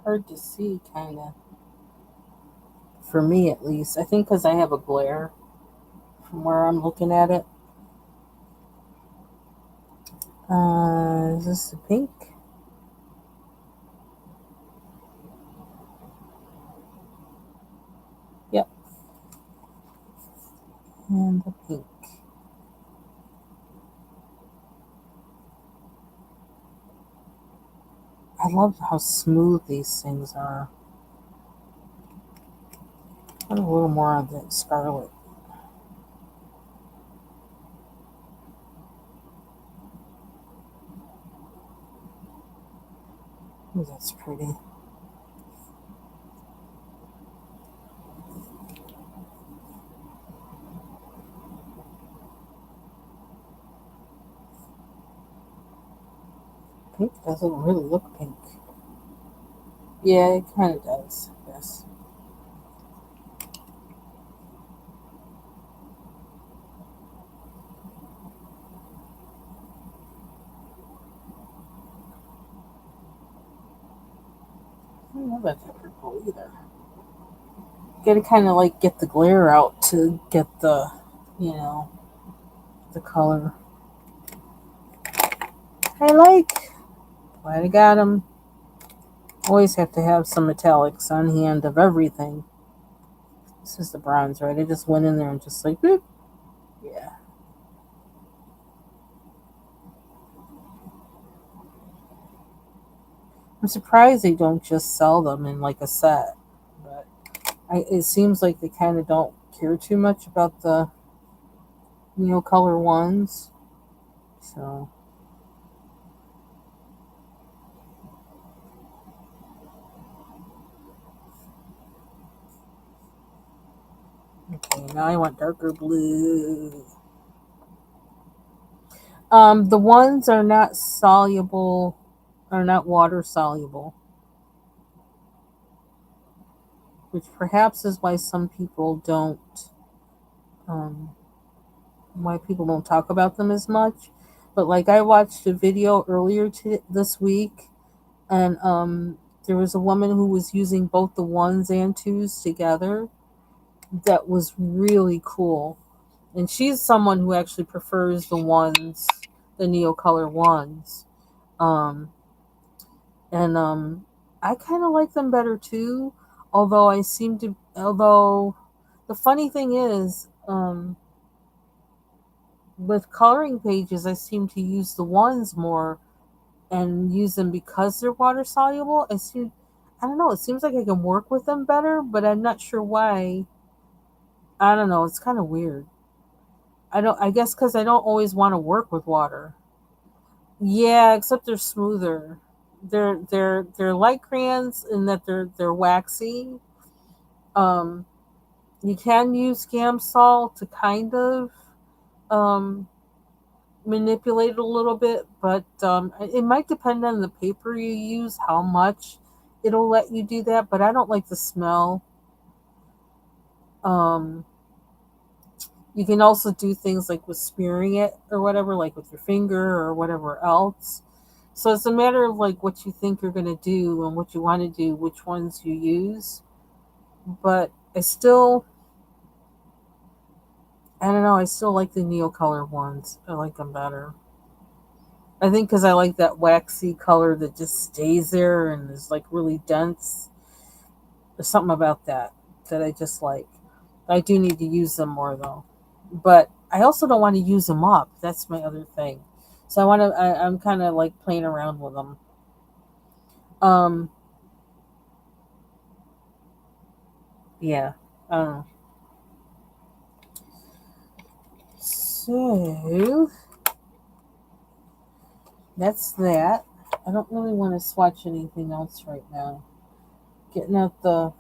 Hard to see, kind of. For me, at least. I think because I have a glare from where I'm looking at it. Is this the pink? Yep. And the pink. I love how smooth these things are. A little more of that scarlet. Ooh, that's pretty. Pink doesn't really look pink. Yeah, it kind of does. Yes. I don't know about that purple either. Gotta kind of like get the glare out to get the, you know, the color. I like. Glad I got them. Always have to have some metallics on hand of everything. This is the bronze, right? I just went in there and just like, boop. Yeah. I'm surprised they don't just sell them in like a set. But it seems like they kind of don't care too much about the color ones. So, okay, now I want darker blue. The ones are not soluble, are not water soluble, which perhaps is why some people don't, um, why people don't talk about them as much. But like I watched a video earlier this week, and there was a woman who was using both the ones and twos together. That was really cool. And she's someone who actually prefers the ones, the Neocolor ones. Um, and I kind of like them better too. Although the funny thing is, with coloring pages, I seem to use the ones more and use them because they're water soluble. I don't know, it seems like I can work with them better, but I'm not sure why. I don't know, it's kind of weird. I guess because I don't always want to work with water. Yeah, except they're smoother. They're like crayons in that they're waxy. Um, you can use Gamsol to kind of um, manipulate it a little bit, but it might depend on the paper you use, how much it'll let you do that. But I don't like the smell. Um, you can also do things like with smearing it or whatever, like with your finger or whatever else. So it's a matter of like what you think you're going to do and what you want to do, which ones you use. But I don't know, I still like the Neocolor ones. I like them better. I think because I like that waxy color that just stays there and is like really dense. There's something about that I just like. I do need to use them more though. But I also don't want to use them up. That's my other thing. So I'm kind of like playing around with them. Um, yeah. I don't know. So that's that. I don't really want to swatch anything else right now. Getting out the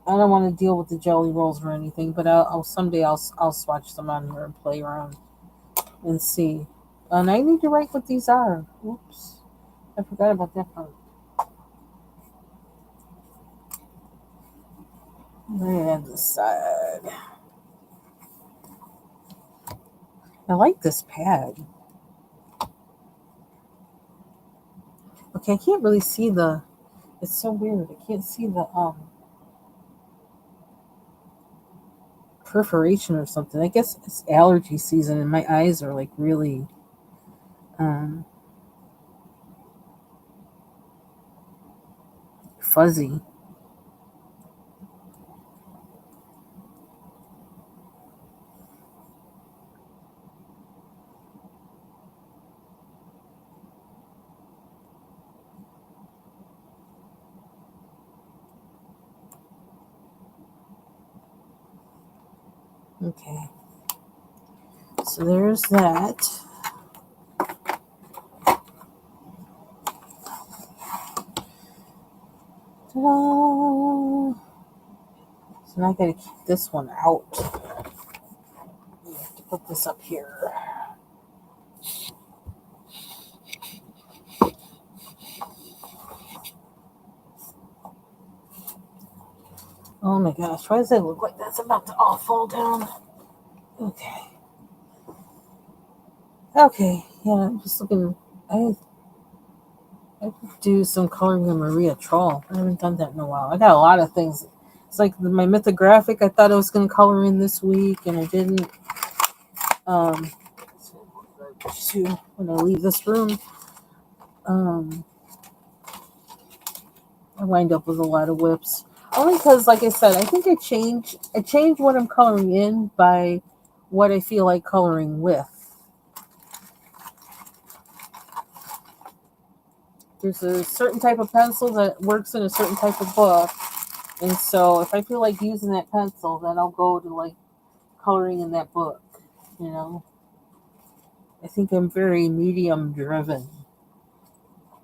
I don't want to deal with the jelly rolls or anything, but I'll someday I'll swatch them on here and play around and see. And I need to write what these are. Oops, I forgot about that part. Right on the side. I like this pad. Okay, I can't really see the. It's so weird. I can't see the perforation or something. I guess it's allergy season and my eyes are like really um fuzzy. Okay, so there's that. Ta-da! So now I gotta keep this one out. I have to put this up here. Oh my gosh, why does it look like that's about to all fall down? Okay. Okay, yeah, I'm just looking. I I could do some coloring in Maria Troll. I haven't done that in a while. I got a lot of things. It's like my mythographic. I thought I was going to color in this week, and I didn't. Um, so when I leave this room, um, I wind up with a lot of whips. Only because, like I said, I think I change what I'm coloring in by what I feel like coloring with. There's a certain type of pencil that works in a certain type of book, and so if I feel like using that pencil, then I'll go to like coloring in that book. You know, I think I'm very medium driven.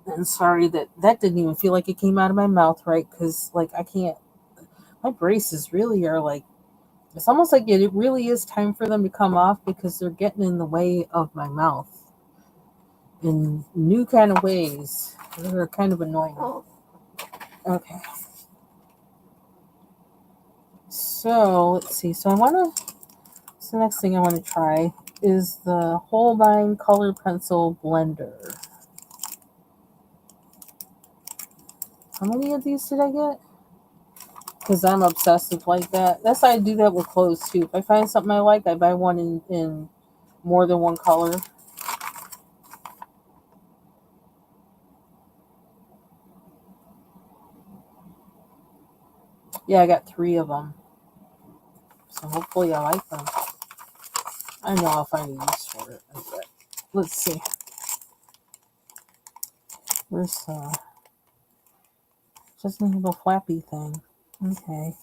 And sorry that didn't even feel like it came out of my mouth right, because like I can't. My braces really are like it's almost like it really is time for them to come off because they're getting in the way of my mouth in new kind of ways. They're kind of annoying. Okay. So let's see. So I want to. What's the next thing I want to try? is the Holbein Color Pencil Blender. How many of these did I get? Because I'm obsessive like that. That's why I do that with clothes too. If I find something I like, I buy one in more than one color. Yeah, I got 3 of them. So hopefully I like them. I know I'll find a use for it. But let's see. Where's doesn't have a flappy thing. Okay.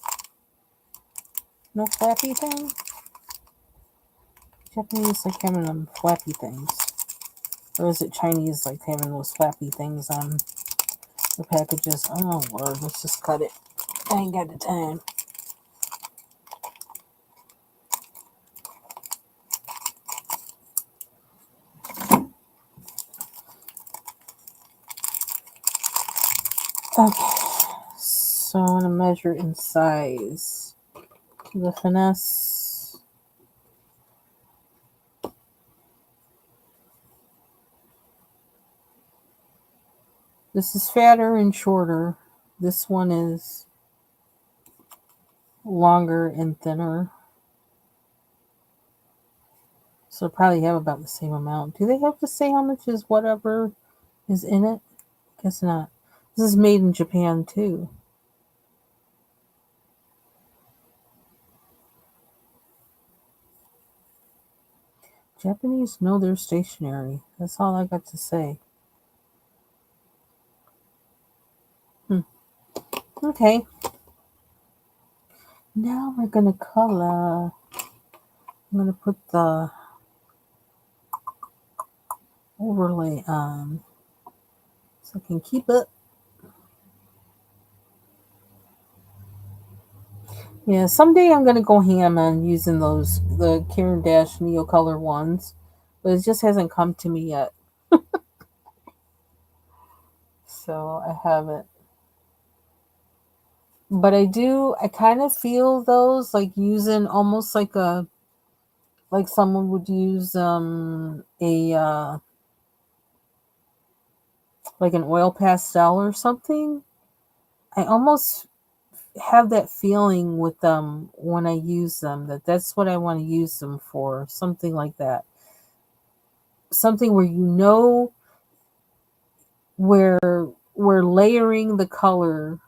No flappy thing? Japanese like having them flappy things. Or is it Chinese like having those flappy things on the packages? Oh Lord, let's just cut it. I ain't got the time. Okay. So I'm gonna measure in size. The finesse. This is fatter and shorter. This one is longer and thinner. So probably have about the same amount. Do they have to say how much is whatever is in it? Guess not. This is made in Japan too. Japanese know their stationery. That's all I got to say. Okay. Now we're gonna color. I'm gonna put the overlay on so I can keep it. Yeah, someday I'm gonna go ham on using the Karen Dash Neo Color ones, but it just hasn't come to me yet. So I haven't. But I kind of feel those like using almost like someone would use a like an oil pastel or something. I almost have that feeling with them when I use them that's what I want to use them for, something like that. Something where where layering the color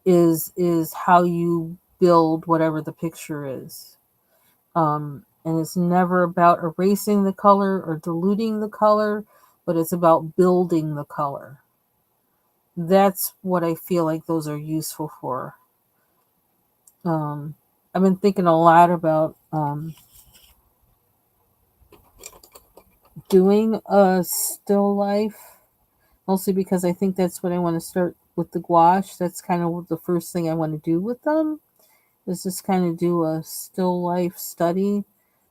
is how you build whatever the picture is. And it's never about erasing the color or diluting the color, but it's about building the color. That's what I feel like those are useful for. I've been thinking a lot about doing a still life, mostly because I think that's what I want to start with the gouache. That's kind of the first thing I want to do with them, is just kind of do a still life study.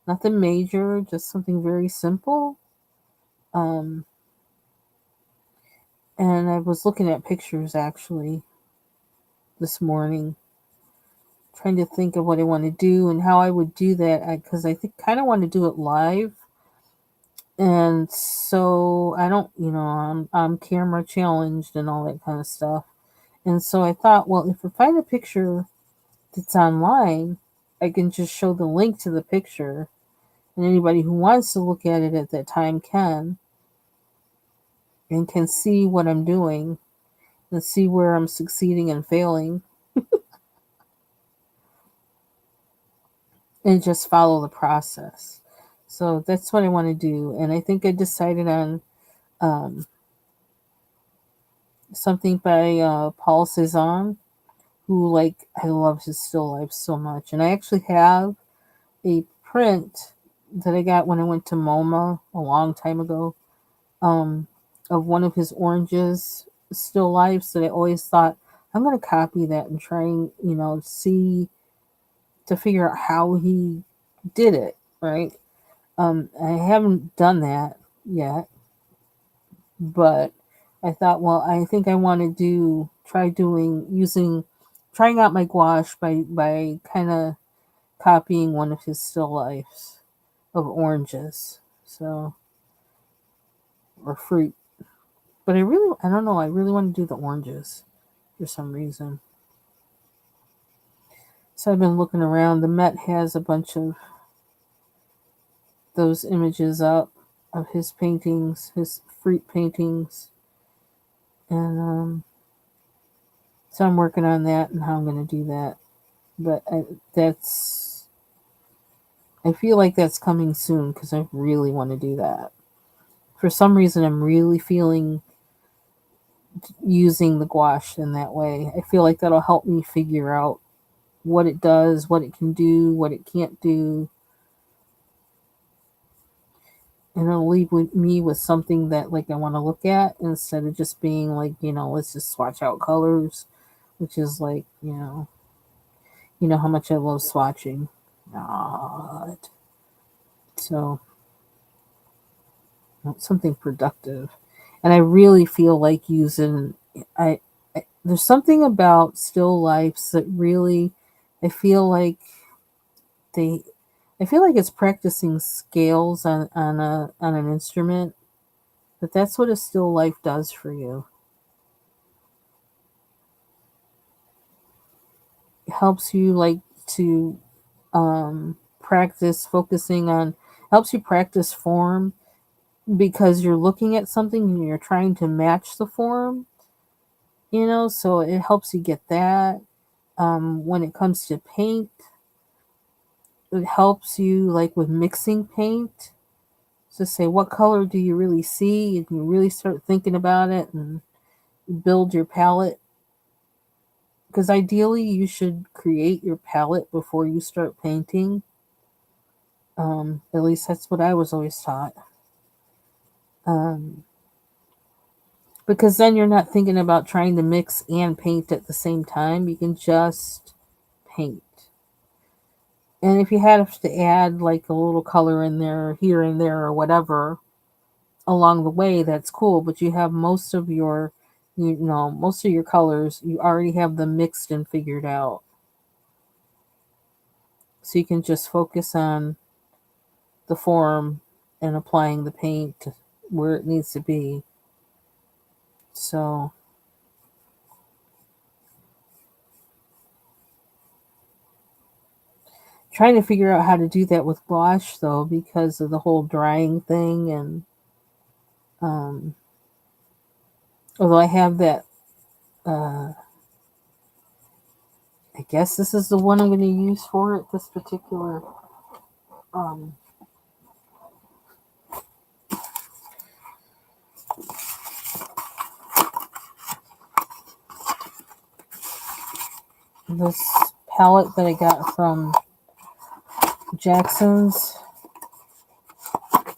Nothing major, just something very simple. Um, and I was looking at pictures actually this morning, trying to think of what I want to do and how I would do that, because I think kind of want to do it live. And so I don't, I'm camera challenged and all that kind of stuff. And so I thought, well, if I find a picture that's online, I can just show the link to the picture, and anybody who wants to look at it at that time can, and can see what I'm doing and see where I'm succeeding and failing, and just follow the process. So that's what I want to do. And I think I decided on um, something by Paul Cezanne, who, like, I love his still life so much. And I actually have a print that I got when I went to MoMA a long time ago, um, of one of his oranges still lifes that I always thought I'm going to copy that and try and, see to figure out how he did it, right? I haven't done that yet, but I thought, well, I think I want to trying out my gouache by kind of copying one of his still lifes. of oranges. So, or fruit. But I don't know, I really want to do the oranges for some reason. So I've been looking around. The Met has a bunch of those images up of his paintings, his fruit paintings. And so I'm working on that and how I'm going to do that. But I feel like that's coming soon because I really want to do that. For some reason, I'm really feeling using the gouache in that way. I feel like that'll help me figure out what it does, what it can do, what it can't do, and it'll leave me with something that like I want to look at instead of just being like, let's just swatch out colors, which is like, how much I love swatching. God. So something productive, and I really feel like using. There's something about still lifes that really, I feel like they I feel like it's practicing scales on an instrument, but that's what a still life does for you. It helps you like to practice focusing on helps you practice form because you're looking at something and you're trying to match the form, so it helps you get that. When it comes to paint, it helps you like with mixing paint. So say, what color do you really see? And you really start thinking about it and build your palette. Because ideally, you should create your palette before you start painting. At least that's what I was always taught. Um, because then you're not thinking about trying to mix and paint at the same time. You can just paint. And if you have to add like a little color in there, here and there, or whatever along the way, that's cool. But you have most of your colors, you already have them mixed and figured out. So you can just focus on the form and applying the paint where it needs to be. So trying to figure out how to do that with gouache though because of the whole drying thing, and um although I have that I guess this is the one I'm going to use for it, this particular um this palette that I got from Jackson's,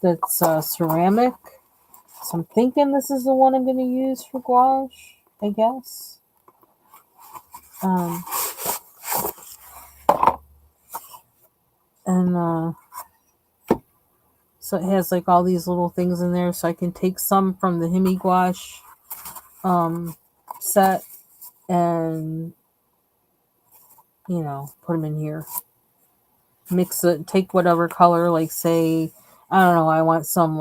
that's ceramic. So I'm thinking this is the one I'm going to use for gouache, I guess. Um, and so it has like all these little things in there, so I can take some from the Hemi gouache set and put them in here. Mix it, take whatever color, like say, I don't know, I want some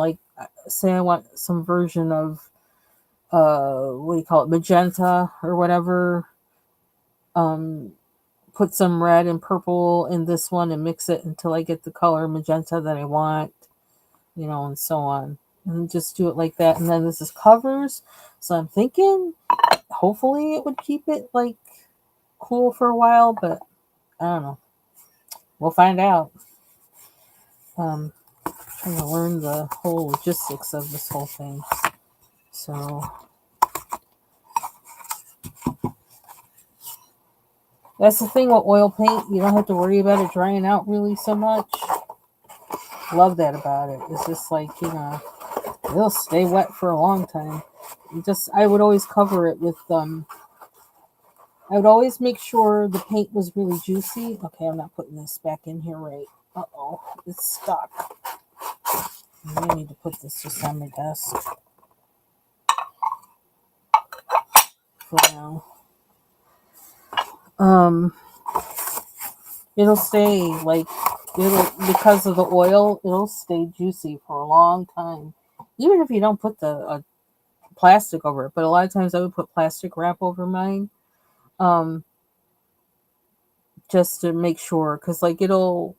version of what do you call it, magenta or whatever. Um, put some red and purple in this one and mix it until I get the color magenta that I want, and so on. And just do it like that. And then this is covers. So I'm thinking hopefully it would keep it like cool for a while, but I don't know. We'll find out. Um, trying to learn the whole logistics of this whole thing. So that's the thing with oil paint. You don't have to worry about it drying out really so much. Love that about it. It's just like, it'll stay wet for a long time. I would always cover it with I would always make sure the paint was really juicy. Okay, I'm not putting this back in here right. Uh-oh, it's stuck. I need to put this just on my desk for now. It'll stay like Because of the oil, it'll stay juicy for a long time. Even if you don't put the plastic over it, but a lot of times I would put plastic wrap over mine, um, just to make sure, because like the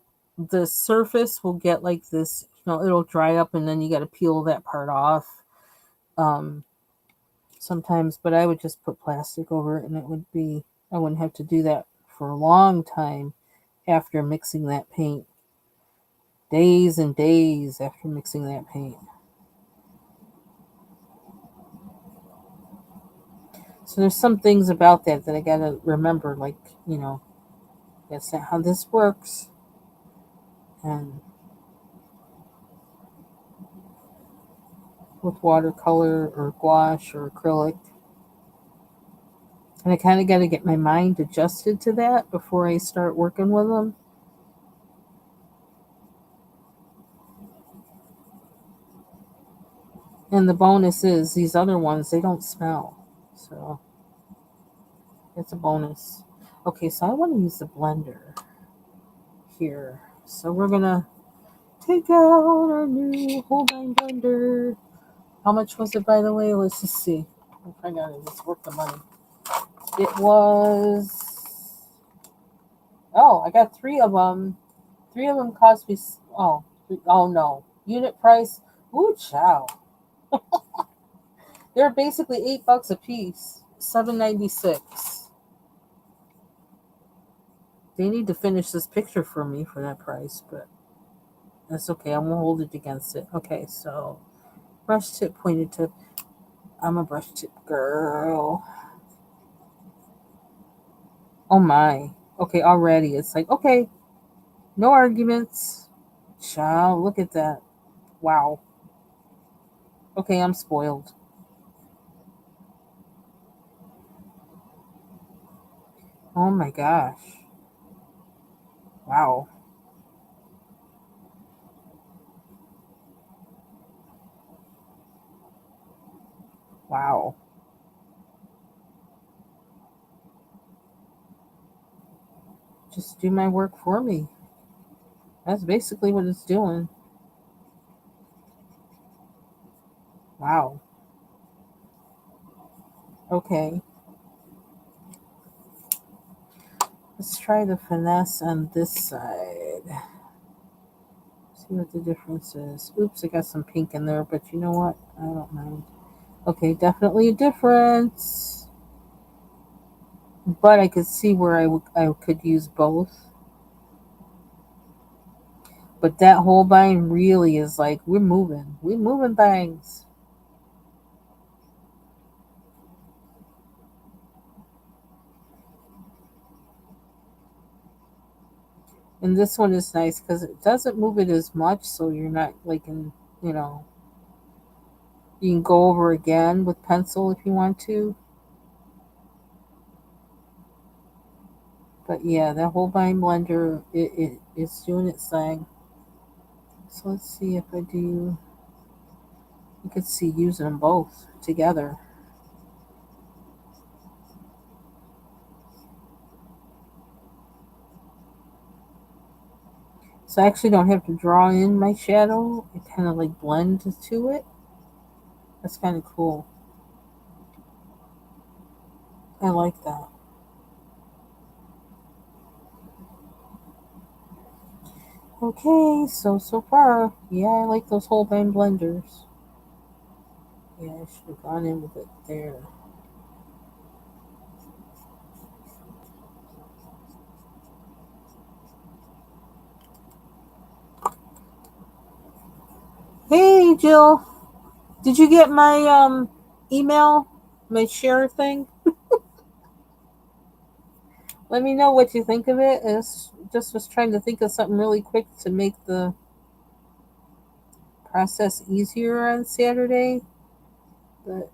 surface will get like this, it'll dry up, and then you got to peel that part off. Um, Sometimes, but I would just put plastic over it, and I wouldn't have to do that for a long time after mixing that paint. Days and days after mixing that paint. So there's some things about that I gotta remember, like, that's not how this works. And with watercolor or gouache or acrylic. And I kind of got to get my mind adjusted to that before I start working with them. And the bonus is these other ones, they don't smell. So it's a bonus. Okay, so I want to use the blender here. So we're going to take out our new Holbein blender. How much was it, by the way? Let's just see. If I got it, it's worth the money. It was... Oh, I got 3 of them. 3 of them cost me... Oh no. Unit price. Ooh, chow. They're basically $8 a piece. $7.96. They need to finish this picture for me for that price, but that's okay. I won't hold it against it. Okay, so brush tip, pointed tip. I'm a brush tip girl. Oh my. Okay, already it's like, okay, no arguments. Child, look at that. Wow. Okay, I'm spoiled. Oh my gosh. Wow. Wow. Just do my work for me. That's basically what it's doing. Wow. Okay. Let's try the finesse on this side. See what the difference is. Oops, I got some pink in there, but you know what? I don't mind. Okay, definitely a difference. But I could see where I could use both. But that whole bind really is like, we're moving. We're moving things. And this one is nice because it doesn't move it as much, so you're not like you know, you can go over again with pencil if you want to. But yeah, that whole vine blender, it's doing its thing. So let's see if I do. You could see using them both together. So I actually don't have to draw in my shadow. It kind of like blends to it. That's kind of cool. I like that. Okay, so far, yeah, I like those whole vine blenders. Yeah, I should have gone in with it there. Hey, Jill, did you get my email, my share thing? Let me know what you think of it. Just was trying to think of something really quick to make the process easier on Saturday. But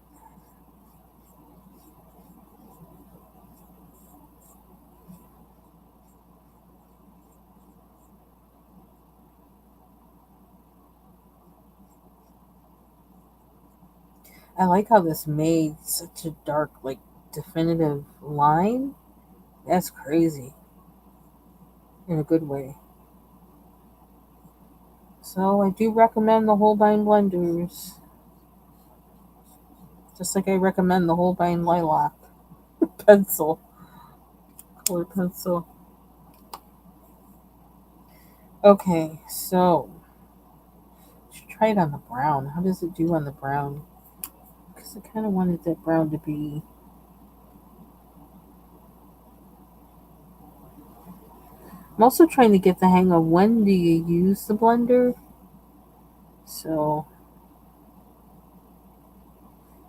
I like how this made such a dark, like definitive line. That's crazy in a good way. So I do recommend the Holbein blenders, just like I recommend the Holbein lilac pencil, color pencil. Okay, so should try it on the brown. How does it do on the brown? Because I kind of wanted that brown to be. I'm also trying to get the hang of when do you use the blender. So,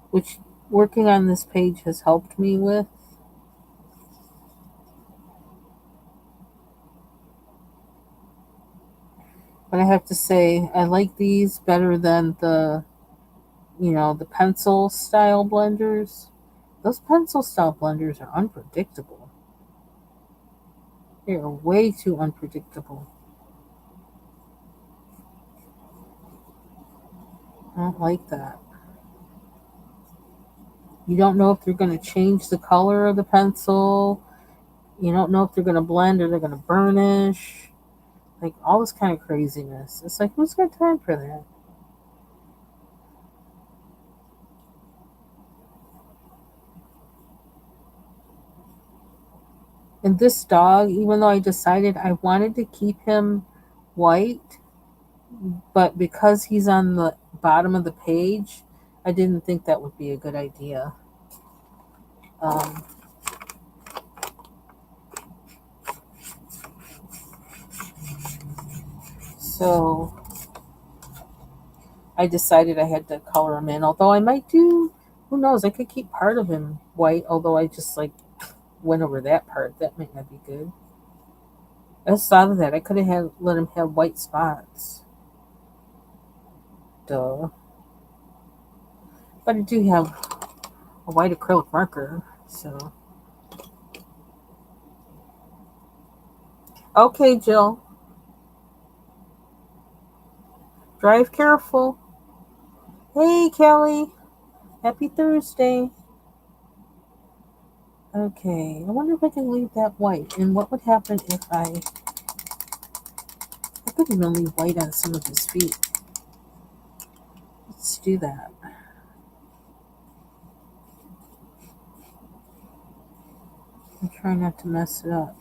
which working on this page has helped me with. But I have to say, I like these better than the pencil style blenders. Those pencil style blenders are unpredictable. They are way too unpredictable. I don't like that. You don't know if they're going to change the color of the pencil. You don't know if they're going to blend or they're going to burnish. Like all this kind of craziness. It's like, who's got time for that? And this dog, even though I decided I wanted to keep him white, but because he's on the bottom of the page, I didn't think that would be a good idea. Um, so I decided I had to color him in. Although I might do, who knows? I could keep part of him white. Although I just like went over that part. That might not be good. I just thought of that. I could have let him have white spots. Duh. But I do have a white acrylic marker. So okay, Jill. Drive careful. Hey, Kelly. Happy Thursday. Okay, I wonder if I can leave that white. And what would happen if I could even leave white on some of his feet. Let's do that. I'm trying not to mess it up.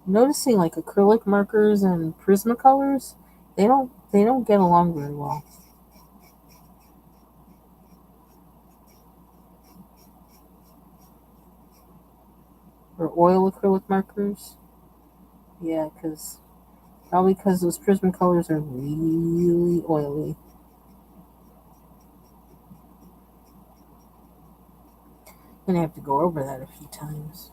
Noticing like acrylic markers and Prismacolors, they don't get along very well. Or oil acrylic markers. Yeah, probably because those Prismacolors are really oily. I'm gonna have to go over that a few times.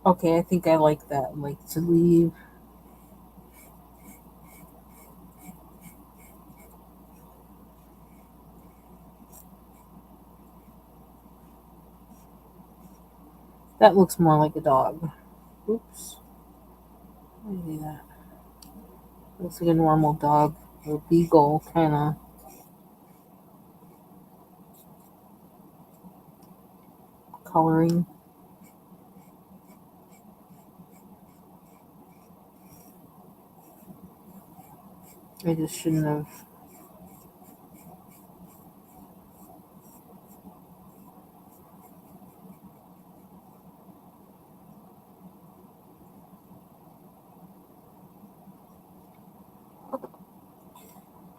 Okay, I think I like that. Like to leave. That looks more like a dog. Oops. Let me do that. Looks like a normal dog. Or beagle kind of coloring. I just shouldn't have.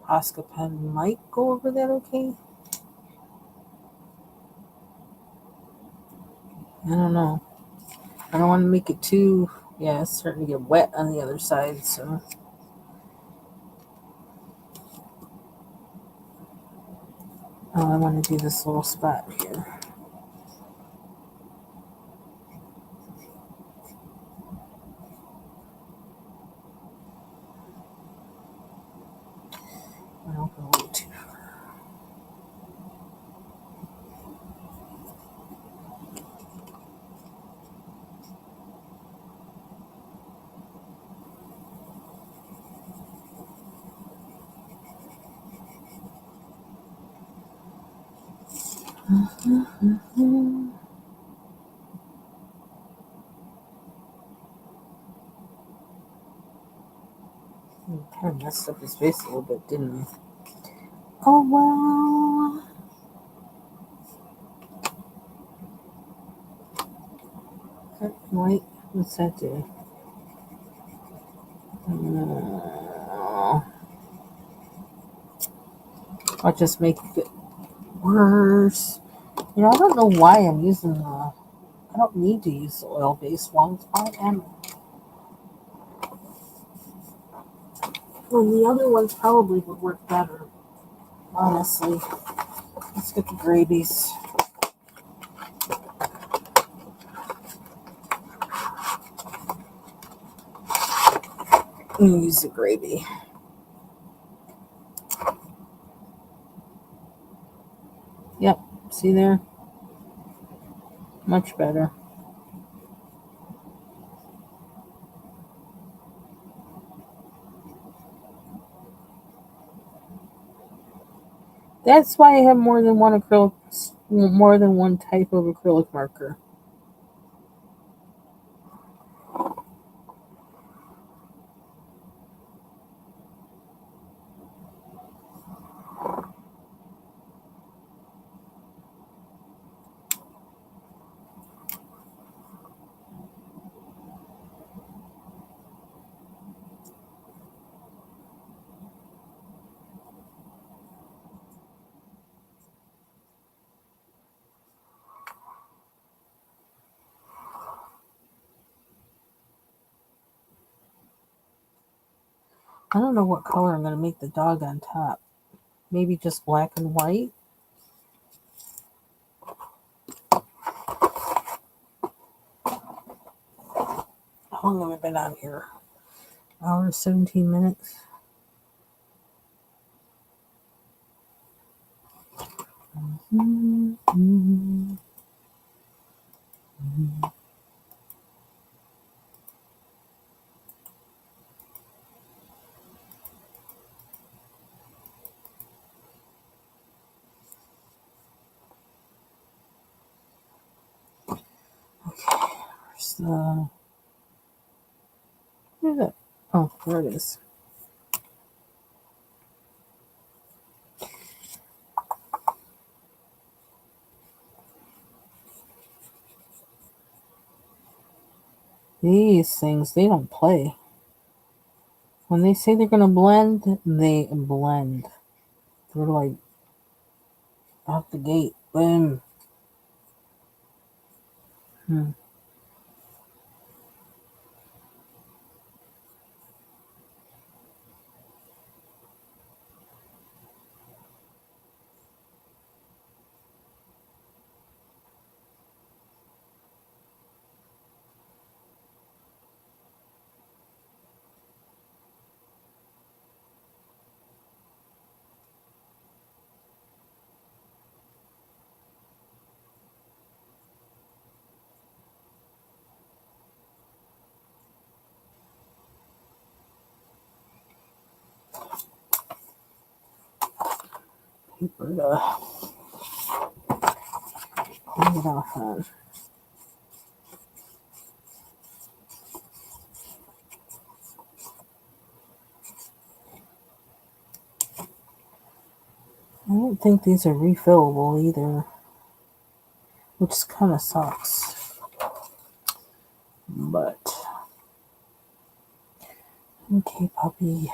Oscar pen might go over that okay. I don't know. I don't want to make it too. Yeah, it's starting to get wet on the other side, so. Oh, I want to do this little spot here. I don't go a little too. Kind of messed up his face a little bit, didn't I? Oh well. Wait, what's that do? I'll just make it worse. You know, I don't know why I'm using the. I don't need to use the oil-based ones. I am. When the other ones probably would work better. Honestly, let's get the gravies. Use the gravy. Yep, see there? Much better. That's why I have more than one type of acrylic marker. I don't know what color I'm going to make the dog on top. Maybe just black and white. How long have I been on here? Hour 17 minutes. Where's it? Oh, there it is. These things, they don't play. When they say they're going to blend, they blend. They're like out the gate. Boom. Paper to clean it off on. I don't think these are refillable either, which kind of sucks. But okay, puppy.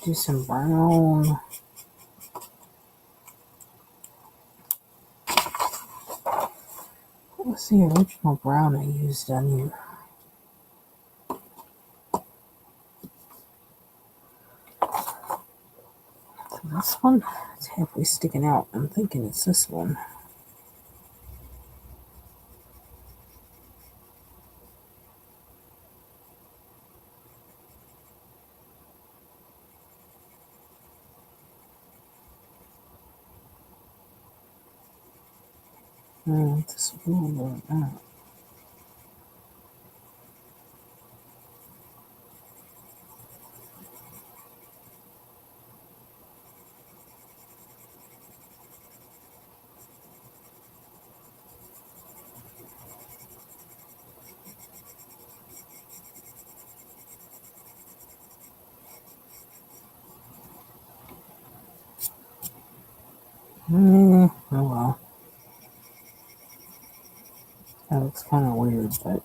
Do some brown. What's the original brown I used on here? So this one, it's halfway sticking out. I'm thinking it's this one. This is a little bit that. Oh well. That looks kind of weird, but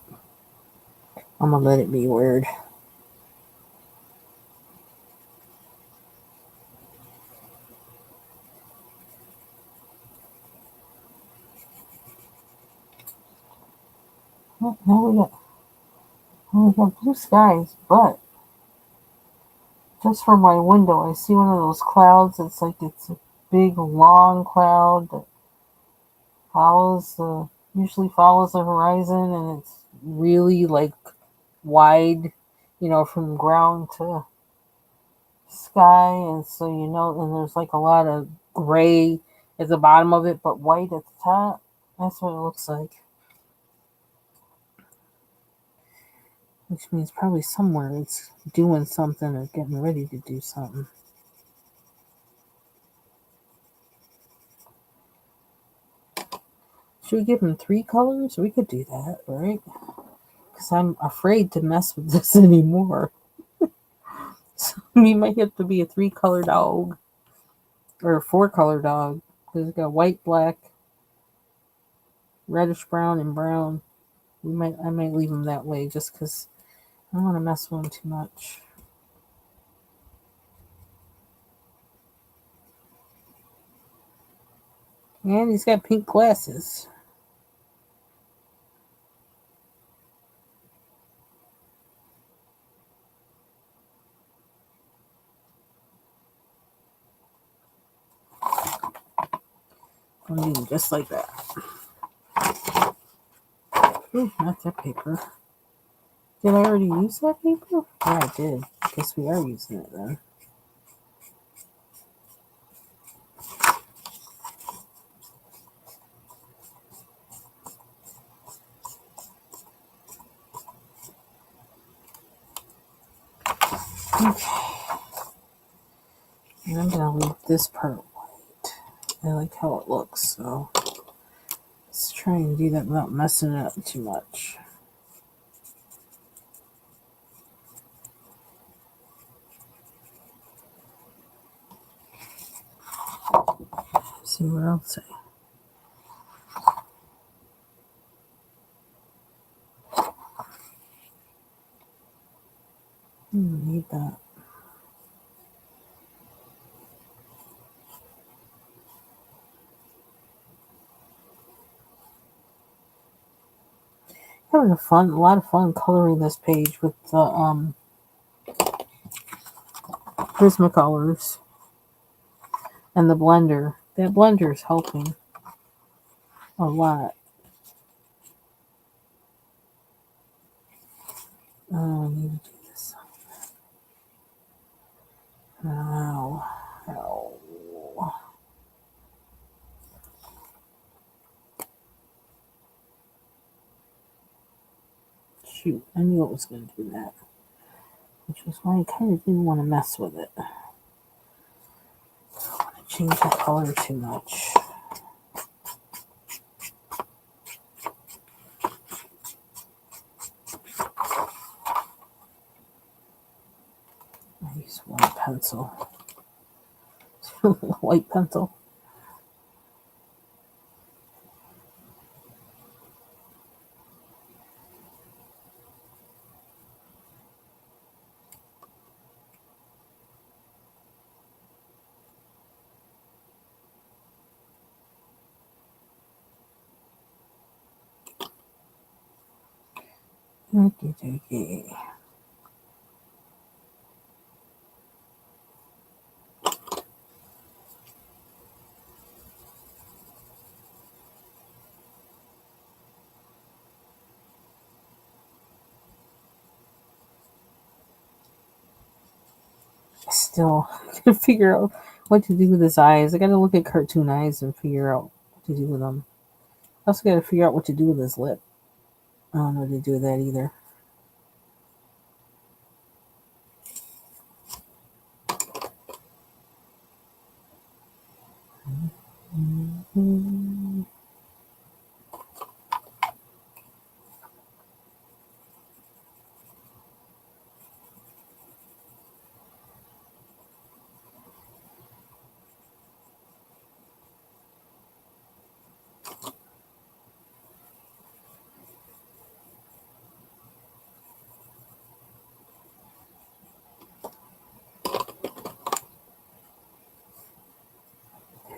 I'm gonna let it be weird. Oh, now we got blue skies, but just from my window, I see one of those clouds. It's like it's a big, long cloud that usually follows the horizon, and it's really like wide, from ground to sky, and so and there's like a lot of gray at the bottom of it, but white at the top. That's what it looks like. Which means probably somewhere it's doing something or getting ready to do something. Should we give him 3 colors? We could do that, right? Because I'm afraid to mess with this anymore. So we might have to be a 3-color dog. Or a 4-color dog. Because it's got white, black, reddish brown, and brown. I might leave him that way just because I don't want to mess with him too much. And he's got pink glasses. I'm doing just like that. Ooh, not that paper. Did I already use that paper? Yeah, I did. Guess we are using it then. Okay. And I'm going to leave this part white. I like how it looks, so let's try and do that without messing it up too much. See what else I need that. Having a lot of fun coloring this page with the Prismacolors and the blender. That blender is helping a lot. Oh, I need to do this. Ow. Ow. Shoot, I knew it was going to do that. Which is why I kind of didn't want to mess with it. I don't want to change the color too much. I use white pencil. White pencil. Okay. Still gotta figure out what to do with his eyes. I gotta look at cartoon eyes and figure out what to do with them. I also gotta figure out what to do with his lip. I don't know what to do with that either.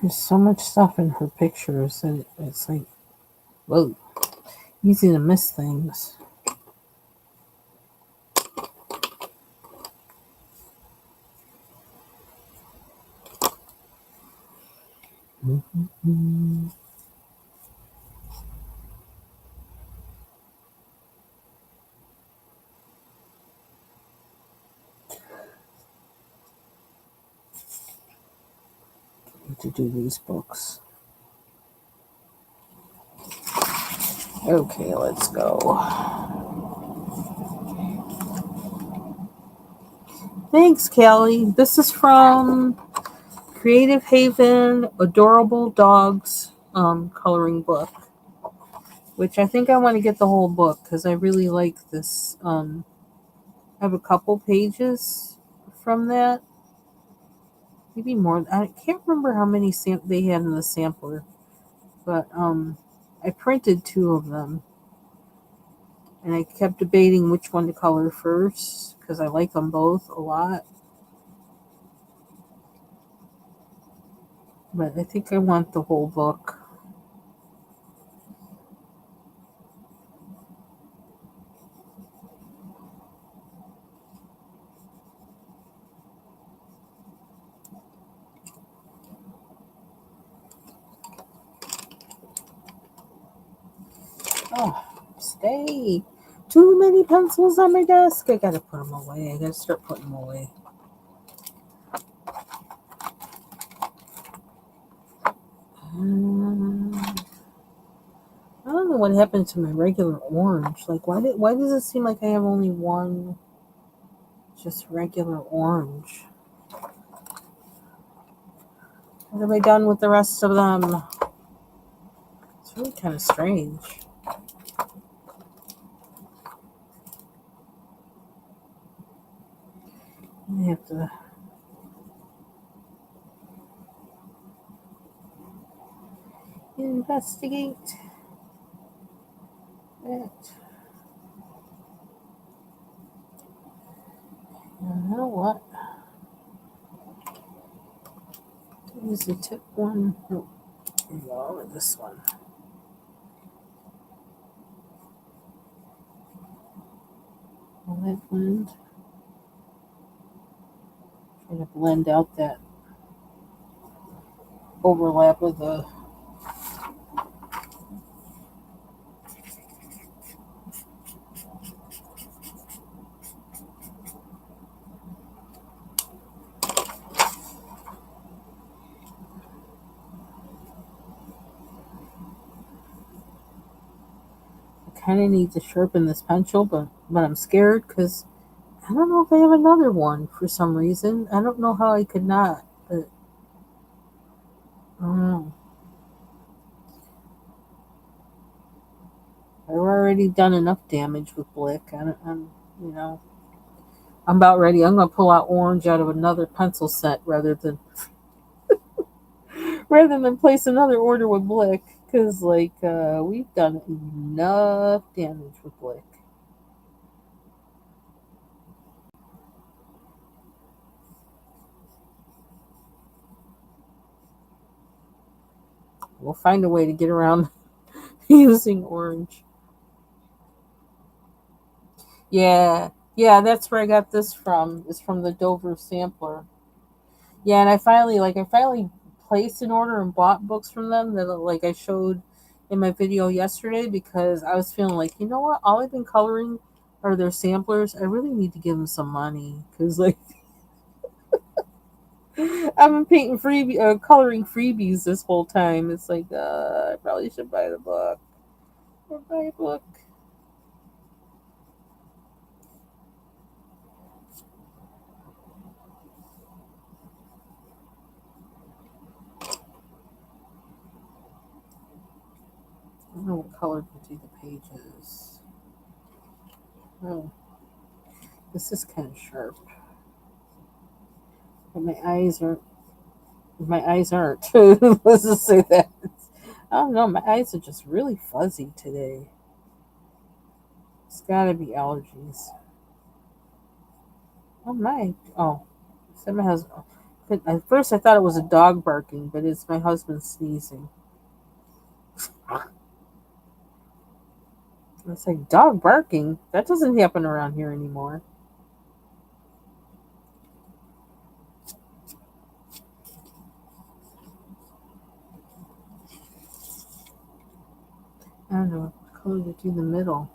There's so much stuff in her pictures that it's like, whoa, easy to miss things. To do these books. Okay, let's go. Thanks, Callie. This is from Creative Haven Adorable Dogs coloring book, which I think I want to get the whole book because I really like this. I have a couple pages from that, maybe more. I can't remember how many they had in the sampler, but I printed two of them, and I kept debating which one to color first because I like them both a lot. But I think I want the whole book. Oh, stay. Too many pencils on my desk. I gotta put them away. I gotta start putting them away. I don't know what happened to my regular orange. Like, why does it seem like I have only one just regular orange? What have I done with the rest of them? It's really kind of strange. I have to investigate it. You know what? Use the tip one. Nope. Here we go with this one. That blend. Try to blend out that overlap with the. I kind of need to sharpen this pencil, but I'm scared because I don't know if I have another one for some reason. I don't know how I could not, but I don't know. I've already done enough damage with Blick. You know, I'm about ready. I'm gonna pull out orange out of another pencil set rather than place another order with Blick because we've done enough damage with Blick. We'll find a way to get around using orange. Yeah, yeah, that's where I got this from. It's from the Dover sampler. Yeah, and I finally placed an order and bought books from them that like I showed in my video yesterday because I was feeling like, you know what, all I've been coloring are their samplers. I really need to give them some money because like I've been painting coloring freebies this whole time. It's like I probably should buy the book. Or buy a book. I don't know what color to do the pages. Oh, this is kind of sharp. But my eyes aren't. Let's just say that. I don't know. My eyes are just really fuzzy today. It's gotta be allergies. Oh my! Oh, said my husband. At first, I thought it was a dog barking, but it's my husband sneezing. It's like dog barking. That doesn't happen around here anymore. I don't know what color to do the middle.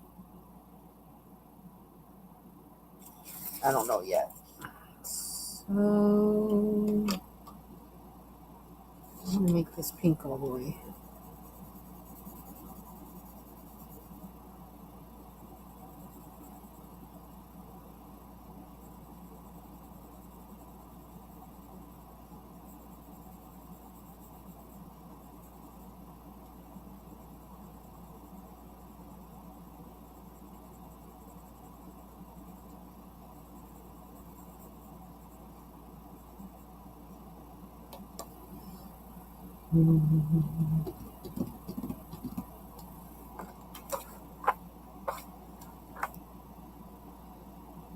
I don't know yet. So I'm gonna make this pink all the way.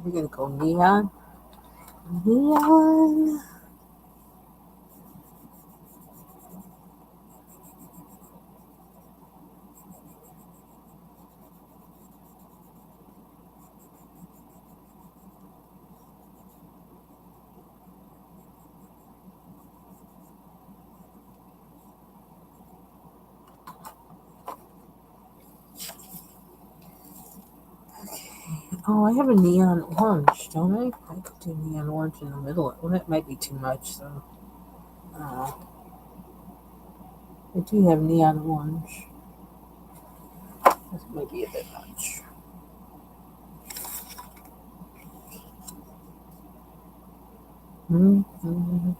We're gonna go neon. Neon. Oh, I have a neon orange, don't I? I could do neon orange in the middle. Well, that might be too much, though. Uh, I do have neon orange. This might be a bit much. Mm-hmm.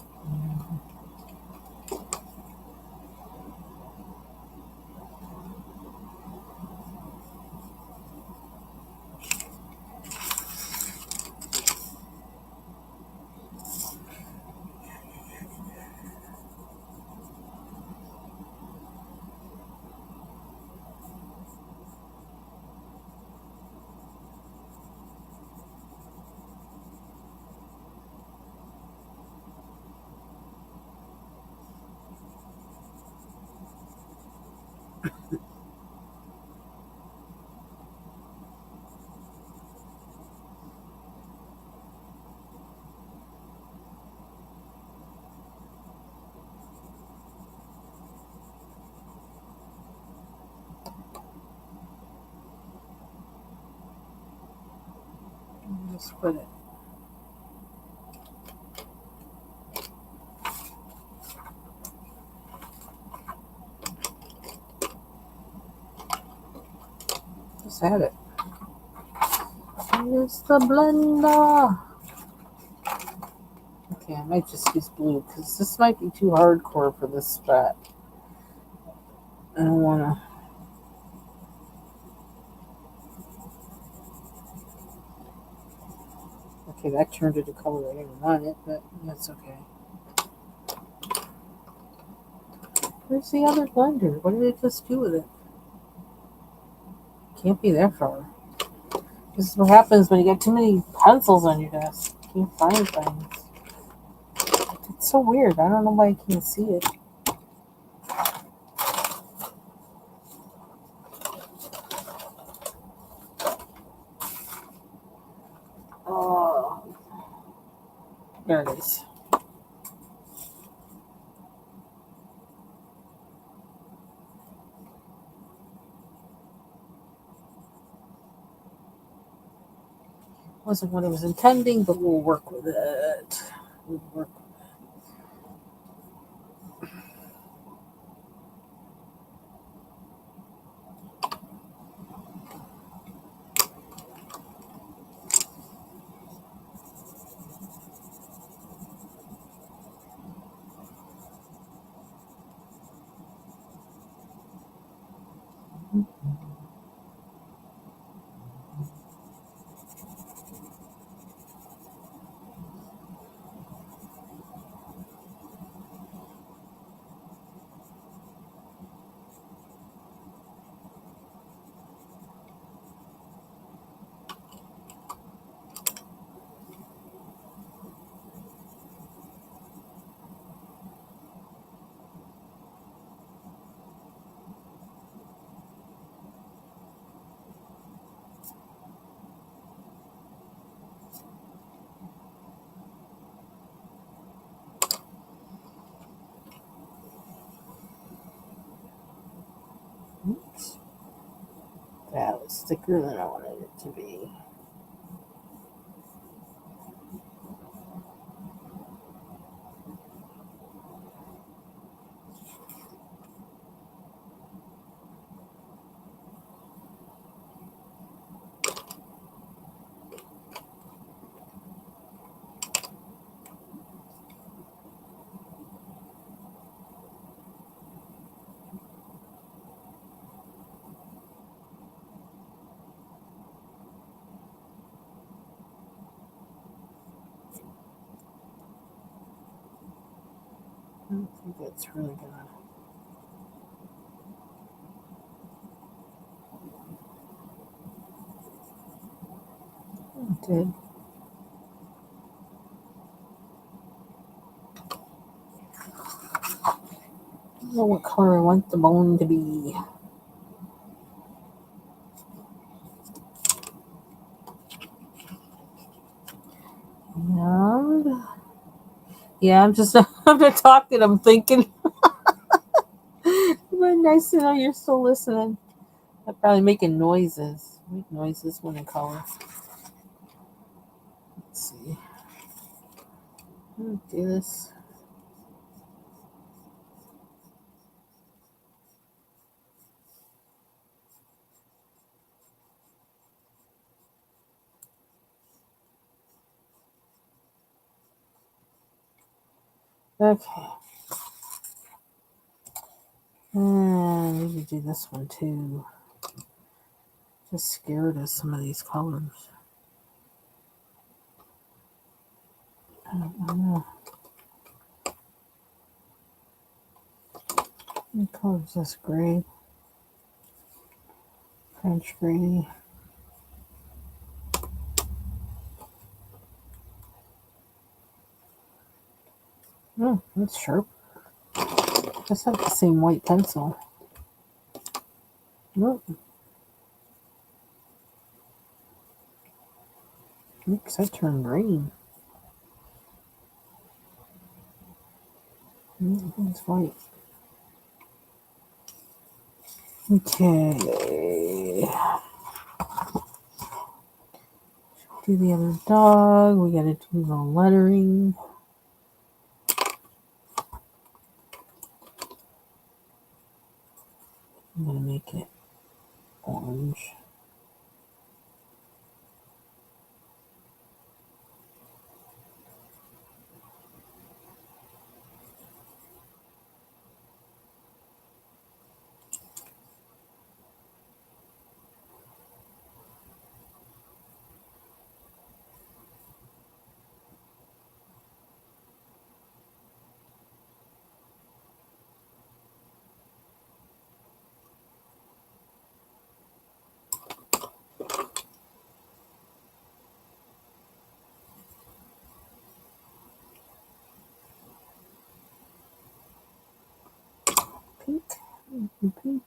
Just put it. Just add it. Here's the blender. Okay, I might just use blue because this might be too hardcore for this spot. I don't want to. Okay, that turned it a color I didn't want it, but that's okay. Where's the other blender? What did it just do with it? Can't be that far. This is what happens when you get too many pencils on your desk. You can't find things. It's so weird. I don't know why I can't see it. There it is. Wasn't what I was intending, but we'll work with it. We'll work. Oops. That was thicker than I wanted it to be. I don't think that's really gonna. It did. I don't know what color I want the bone to be. And yeah, I'm just I'm not talking. I'm thinking. But nice to know you're still listening. I'm probably making noises. Make noises when I color. Let's see. Do this. Okay. And maybe do this one too. Just scared of some of these colors. I don't know. What color is this? Gray. French gray. Oh, that's sharp. That's not the same white pencil. Nope. Oops, that turned green. It's white. Okay. Do the other dog. We gotta do the lettering. I'm gonna make it orange. Pink. Pink.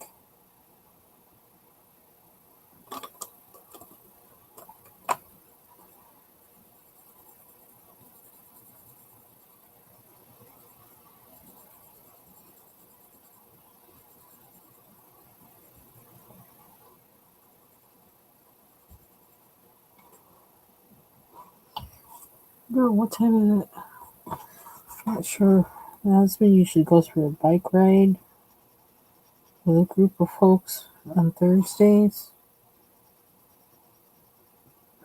Girl, what time is it? Not sure. My husband usually goes for a bike ride with a group of folks on Thursdays.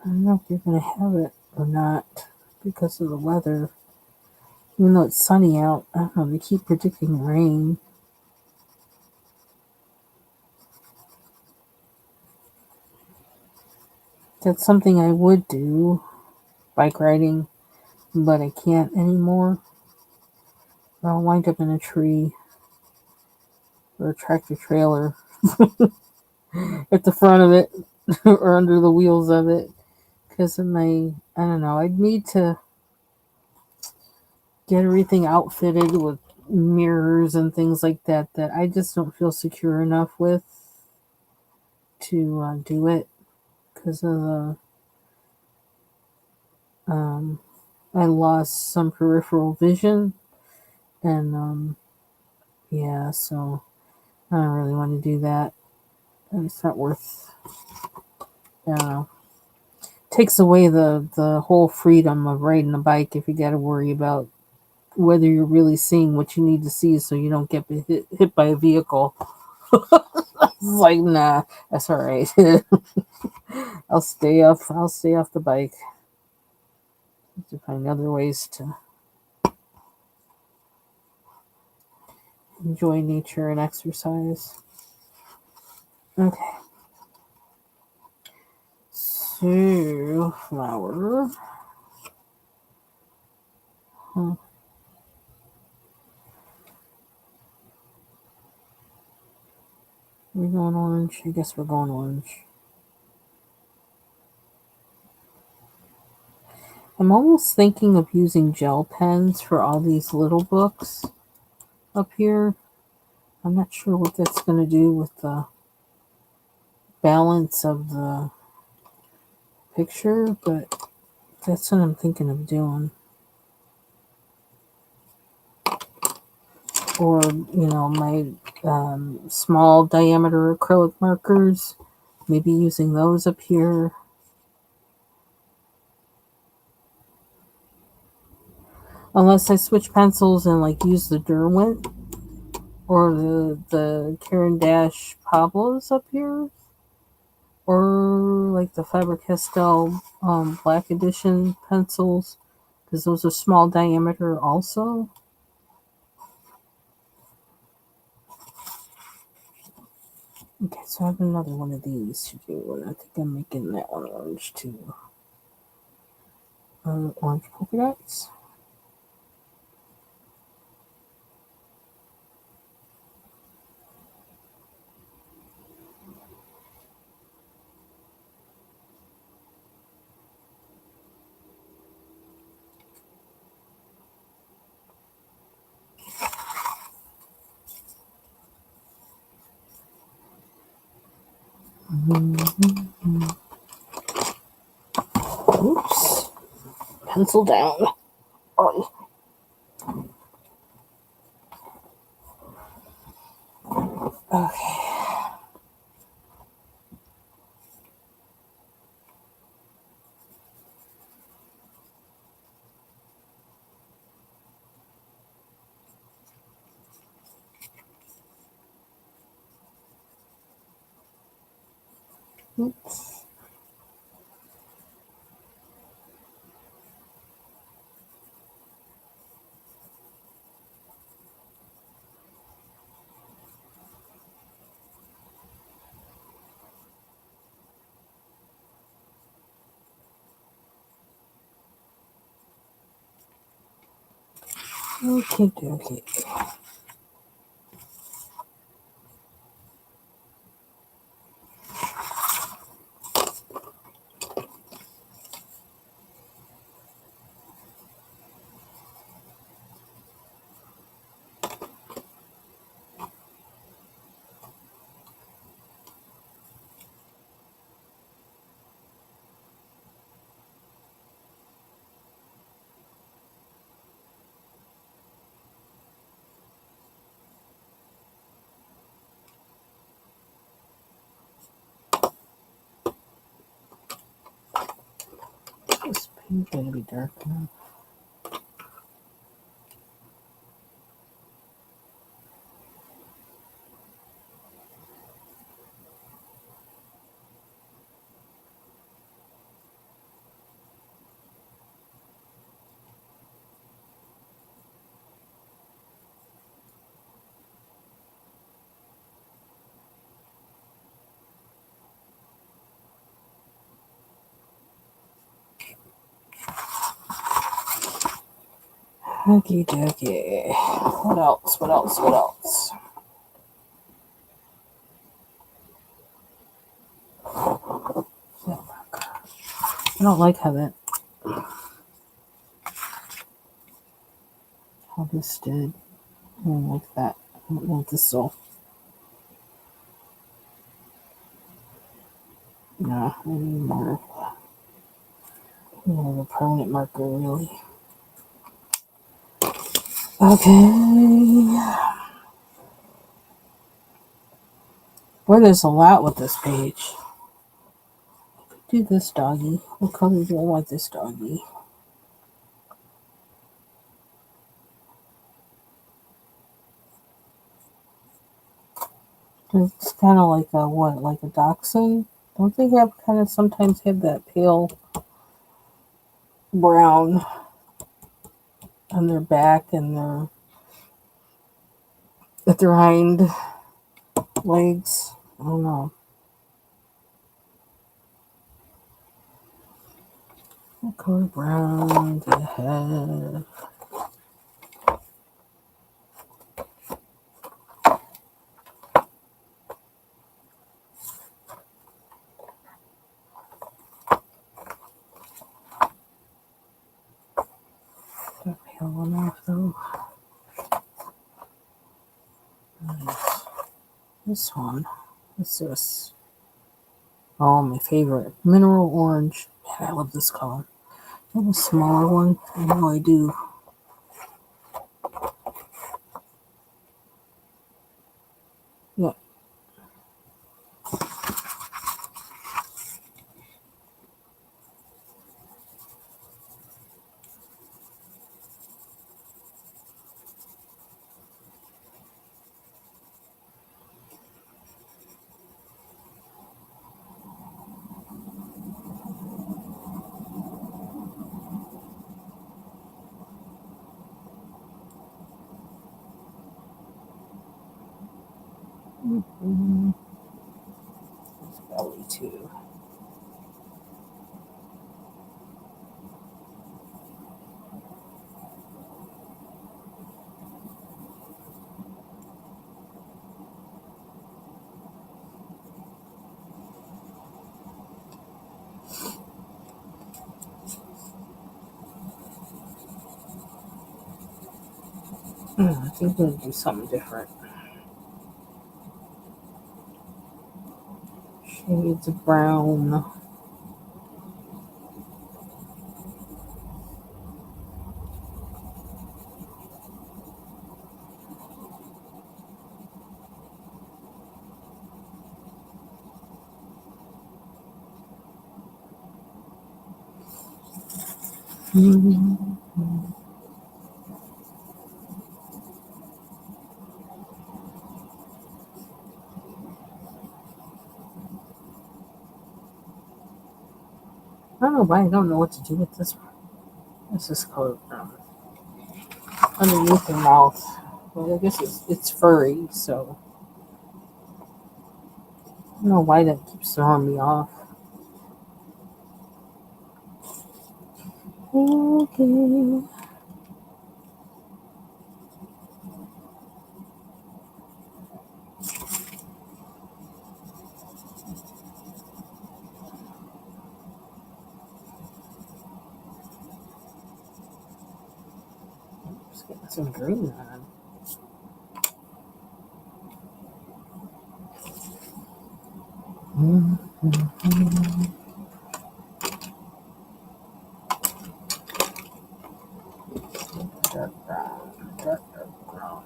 I don't know if they're going to have it or not because of the weather. Even though it's sunny out, I don't know, they keep predicting rain. That's something I would do, bike riding, but I can't anymore. I'll wind up in a tree or a tractor trailer at the front of it or under the wheels of it because of my, I don't know, I'd need to get everything outfitted with mirrors and things like that that I just don't feel secure enough with to do it because of the I lost some peripheral vision and yeah, so I don't really want to do that. And it's not worth, I don't know, takes away the whole freedom of riding a bike if you got to worry about whether you're really seeing what you need to see so you don't get hit by a vehicle. It's like, nah, that's all right. I'll stay off the bike to find other ways to enjoy nature and exercise. Okay. So, flower. Huh. We're going orange. I guess we're going orange. I'm almost thinking of using gel pens for all these little books up here. I'm not sure what that's going to do with the balance of the picture, but that's what I'm thinking of doing. Or, my small diameter acrylic markers, maybe using those up here. Unless I switch pencils and like use the Derwent or the Caran d'Ache Pablos up here, or like the Faber-Castell Black Edition pencils, because those are small diameter also. Okay, so I have another one of these to do, and I think I'm making that one orange too. Orange polka dots. Mm-hmm. Oops. Pencil down. Oh. Okay. Oops. Okay, okay. This paint's gonna be dark now. Okay, dokie. What else? What else? What else? I don't like how this did. I don't like that. I don't know if this will. No, I need more of a permanent marker, really. Okay. Boy, there's a lot with this page. Do this doggy. What color do I want this doggy? It's kind of like a what? Like a dachshund? Don't they have kind of sometimes have that pale brown on their back and their hind legs? I don't know. What color brown do I have? That pale one off though. Nice. This one. What's this? Oh, my favorite. Mineral orange. Man, I love this color. I have a smaller one. I know I do. Yeah. Mm-hmm. Belly too. I think we're gonna do something different. Shades of brown. Mm-hmm. I don't know why I don't know what to do with this one. This is color brown. Underneath the mouth. Well, I guess it's furry, so I don't know why that keeps throwing me off. Okay. Just getting some green on. Mm-hmm. Dark brown. Dark brown.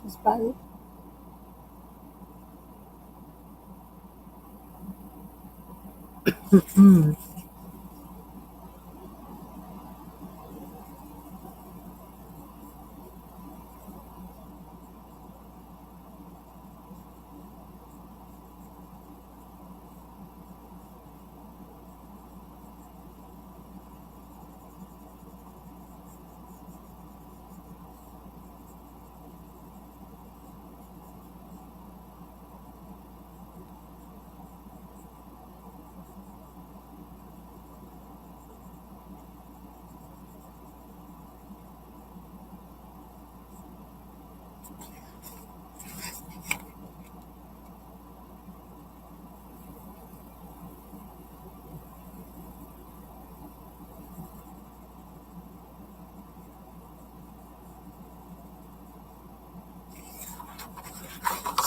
This is about it. Mm.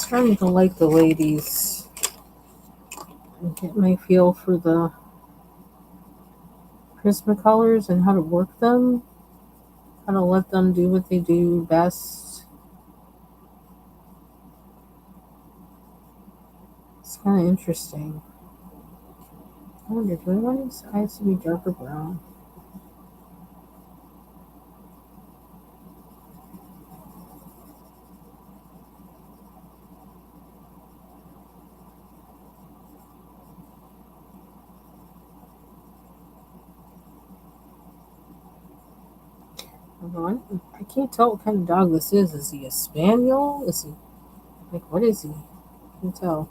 starting to like the way these, get my feel for the Prismacolors and how to work them, how to let them do what they do best. It's kind of interesting. I wonder, do I want his eyes to be darker brown? I can't tell what kind of dog this is. Is he a spaniel? Is he, like, what is he? I can't tell.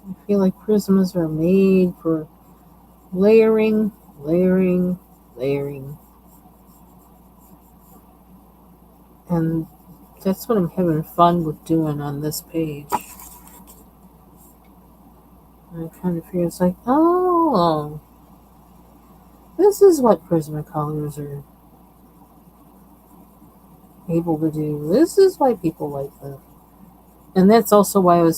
I feel like prismas are made for layering, layering, layering. And that's what I'm having fun with doing on this page. I kind of feel it's like, oh, this is what Prismacolors are able to do. This is why people like them. And that's also why I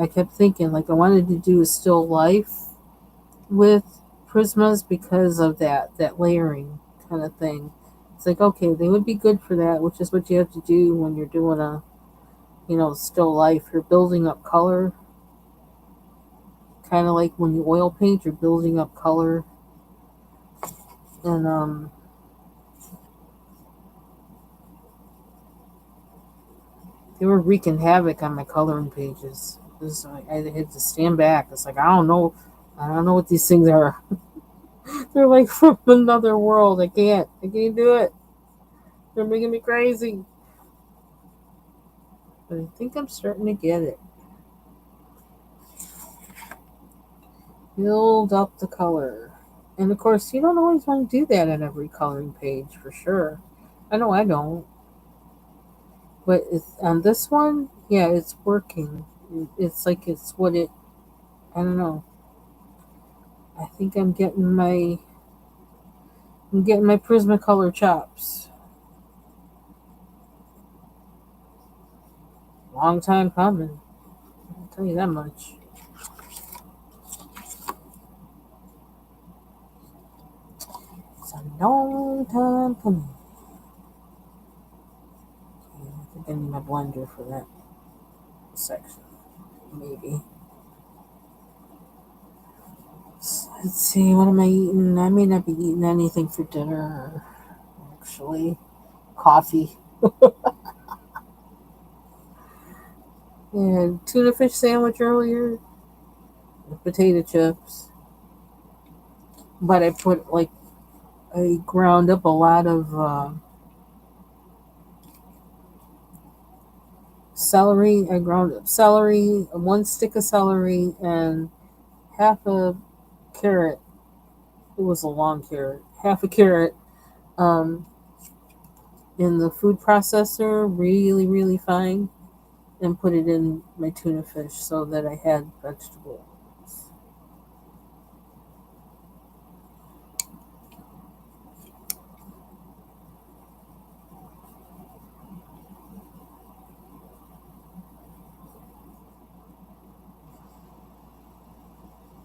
kept thinking, like, I wanted to do a still life with Prismas because of that layering kind of thing. It's like, okay, they would be good for that, which is what you have to do when you're doing a, still life. You're building up color. Kind of like when you oil paint, you're building up color. And they were wreaking havoc on my coloring pages. I had to stand back. It's like, I don't know what these things are. They're like from another world. I can't do it. They're making me crazy. But I think I'm starting to get it. Build up the color. And of course, you don't always want to do that on every coloring page for sure. I know I don't. But on this one, yeah, it's working. It's like it's what it, I don't know. I think I'm getting my Prismacolor chops. Long time coming. I'll tell you that much. It's a long time coming. Okay, I think I need my blender for that section. Maybe. Let's see, what am I eating? I may not be eating anything for dinner, actually. Coffee. And tuna fish sandwich earlier with potato chips. But I ground up a lot of celery. I ground up celery, one stick of celery, and half a carrot. It was a long carrot. Half a carrot um, in the food processor, really, really fine, and put it in my tuna fish so that I had vegetables.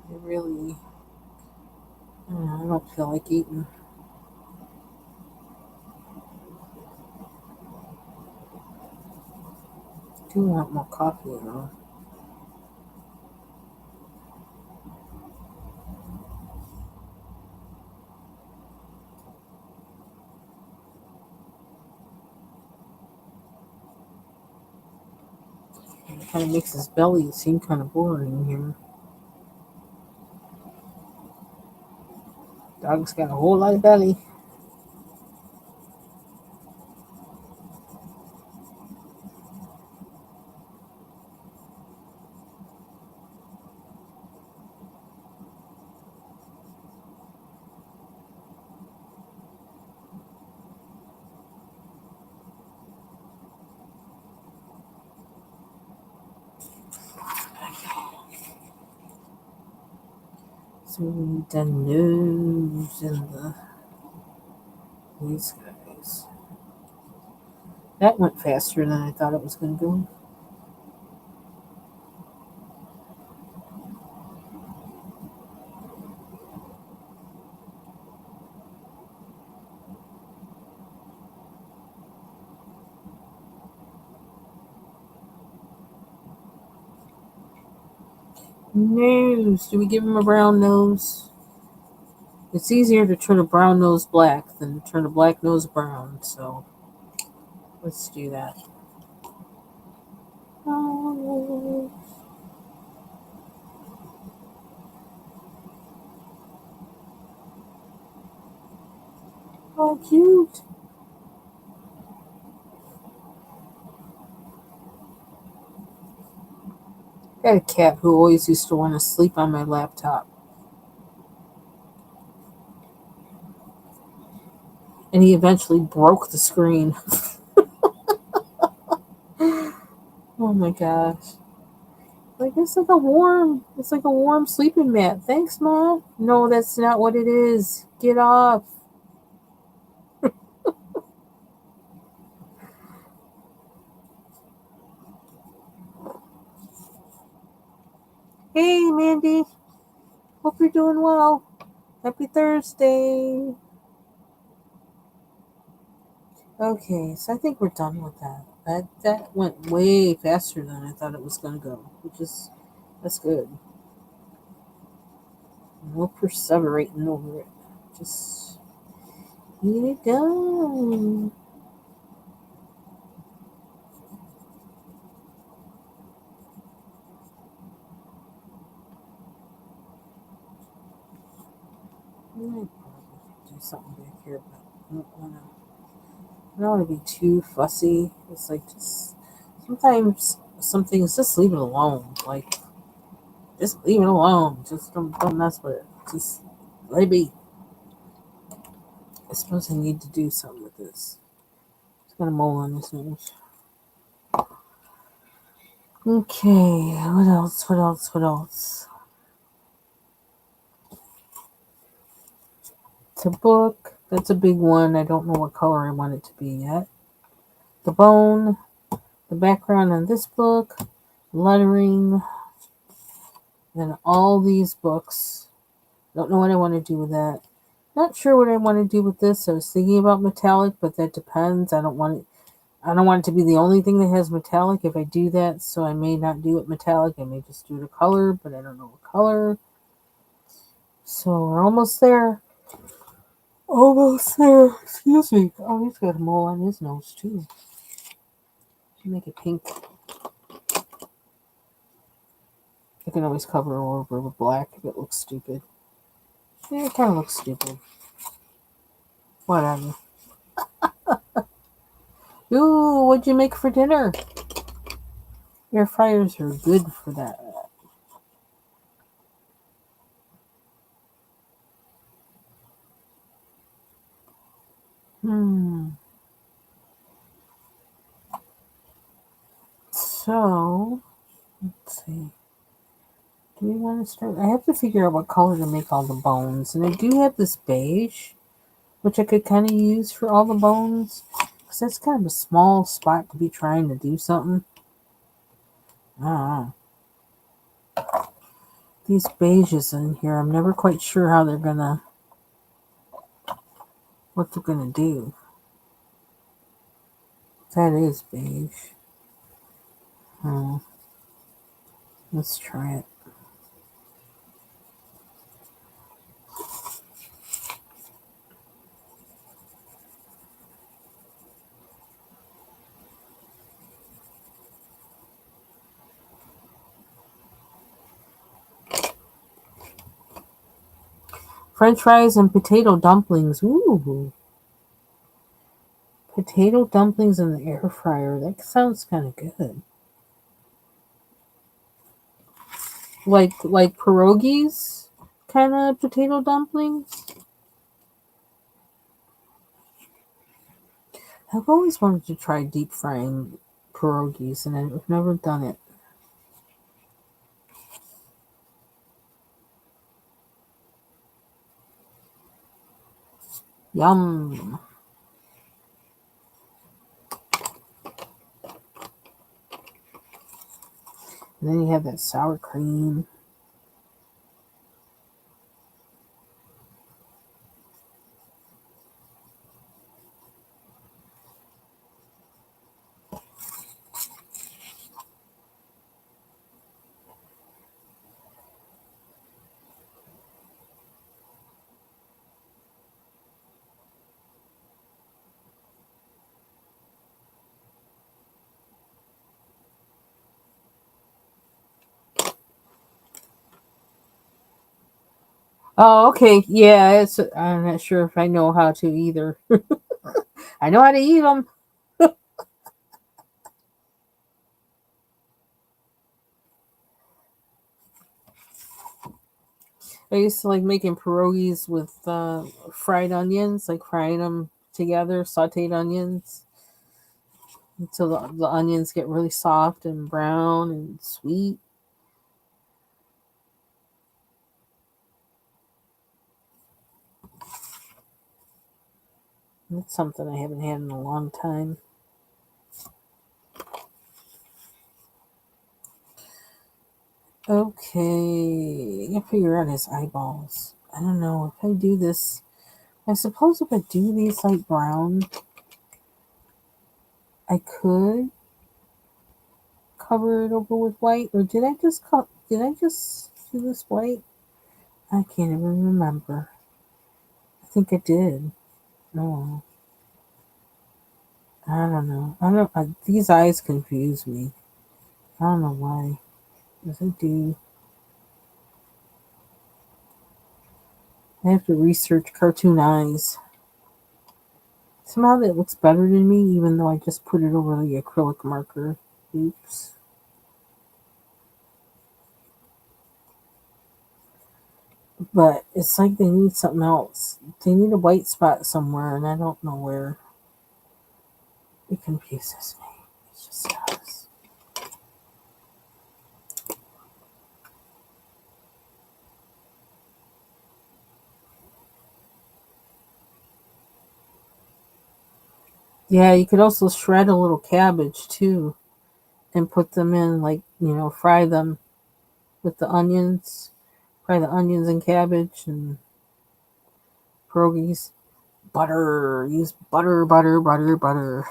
I really, I don't feel like eating. I do want more coffee, though. It kind of makes his belly seem kind of boring here. Dog's got a whole lot of belly. So we need the nose and these guys. That went faster than I thought it was going to go. Nose. Do we give him a brown nose? It's easier to turn a brown nose black than to turn a black nose brown, so let's do that. Oh, how cute. I had a cat who always used to want to sleep on my laptop. And he eventually broke the screen. Oh my gosh. Like it's like a warm sleeping mat. Thanks, Mom. No, that's not what it is. Get off. Hey, Mandy. Hope you're doing well. Happy Thursday. Okay, so I think we're done with that. That went way faster than I thought it was gonna go, that's good. No perseverating over it. Just get it done. I might probably do something back here, but I don't want to be too fussy. It's like just sometimes some things just leave it alone. Like just leave it alone. Just don't mess with it. Just let it be. I suppose I need to do something with this. It's got a mole on his nose. Okay, what else? What else? What else? It's a book. That's a big one. I don't know what color I want it to be yet. The bone, the background on this book, lettering, and all these books. Don't know what I want to do with that. Not sure what I want to do with this. I was thinking about metallic, but that depends. I don't want it to be the only thing that has metallic if I do that, so I may not do it metallic. I may just do it a color, but I don't know what color. So we're almost there. Almost there. Excuse me. Oh, he's got a mole on his nose, too. Make it pink. I can always cover it over with black if it looks stupid. Yeah, it kind of looks stupid. Whatever. Ooh, what'd you make for dinner? Air fryers are good for that. So, let's see. Do we want to start? I have to figure out what color to make all the bones. And I do have this beige, which I could kind of use for all the bones. Because that's kind of a small spot to be trying to do something. I don't know. These beiges in here, I'm never quite sure how what they're gonna do. That is beige. Let's try it. French fries and potato dumplings. Ooh. Potato dumplings in the air fryer. That sounds kind of good. Like pierogies kind of potato dumplings. I've always wanted to try deep frying pierogies, and I've never done it. Yum. And then you have that sour cream. Oh, okay. Yeah, I'm not sure if I know how to either. I know how to eat them. I used to like making pierogies with fried onions, like frying them together, sauteed onions until the onions get really soft and brown and sweet. That's something I haven't had in a long time. Okay, I gotta figure out his eyeballs. I don't know if I do this. I suppose if I do these like brown, I could cover it over with white. Or did I just Did I just do this white? I can't even remember. I think I did. No, I don't know. I don't. These eyes confuse me. I don't know why. Yes, I do. I have to research cartoon eyes. Somehow that looks better than me, even though I just put it over the acrylic marker. Oops. But it's like they need something else. They need a white spot somewhere, and I don't know where. It confuses me. It just does. Yeah, you could also shred a little cabbage too and put them in, like, fry them with the onions. Fry the onions and cabbage and pierogies. Butter. Use butter, butter, butter, butter.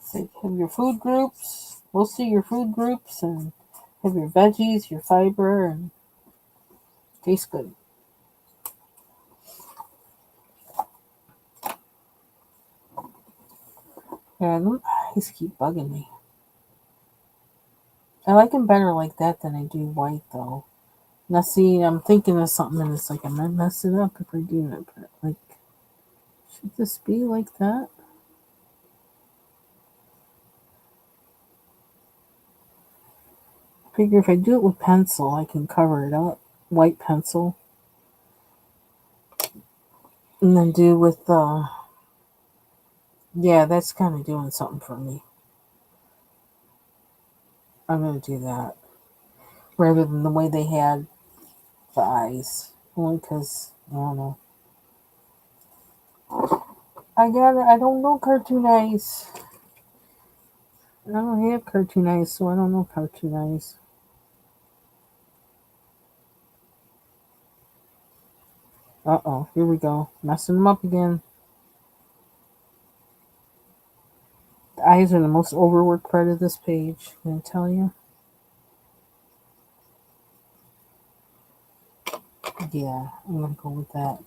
So have your food groups, mostly your food groups, and have your veggies, your fiber, and tastes good. Yeah, them eyes keep bugging me. I like them better like that than I do white, though. Now, see, I'm thinking of something, and it's like I might mess it up if I do it. But like, should this be like that? I figure if I do it with pencil, I can cover it up, white pencil, and then do with yeah, that's kind of doing something for me. I'm gonna do that rather than the way they had the eyes, only because I don't know. I got it. I don't know cartoon eyes. I don't have cartoon eyes, so I don't know cartoon eyes. Uh oh, here we go, messing them up again. The eyes are the most overworked part of this page. Can I tell you? Yeah, I'm gonna go with that.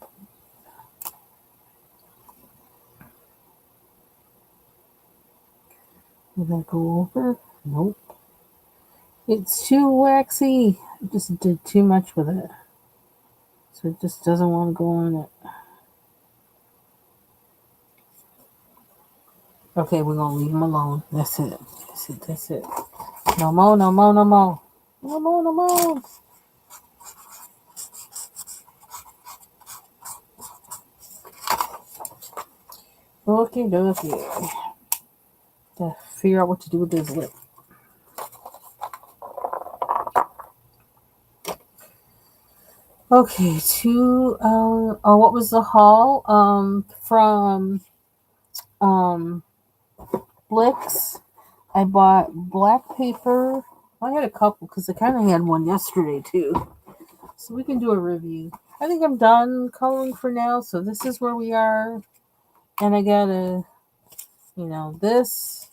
Will that go over? Nope. It's too waxy. I just did too much with it. So it just doesn't want to go on it. Okay, we're gonna leave him alone. That's it. That's it. That's it. No more, no more, no more. No more, no more. Okay, okay. To figure out what to do with his lip. Okay, what was the haul? From um Blix. I bought black paper. I had a couple because I kind of had one yesterday too. So we can do a review. I think I'm done coloring for now. So this is where we are. And I got this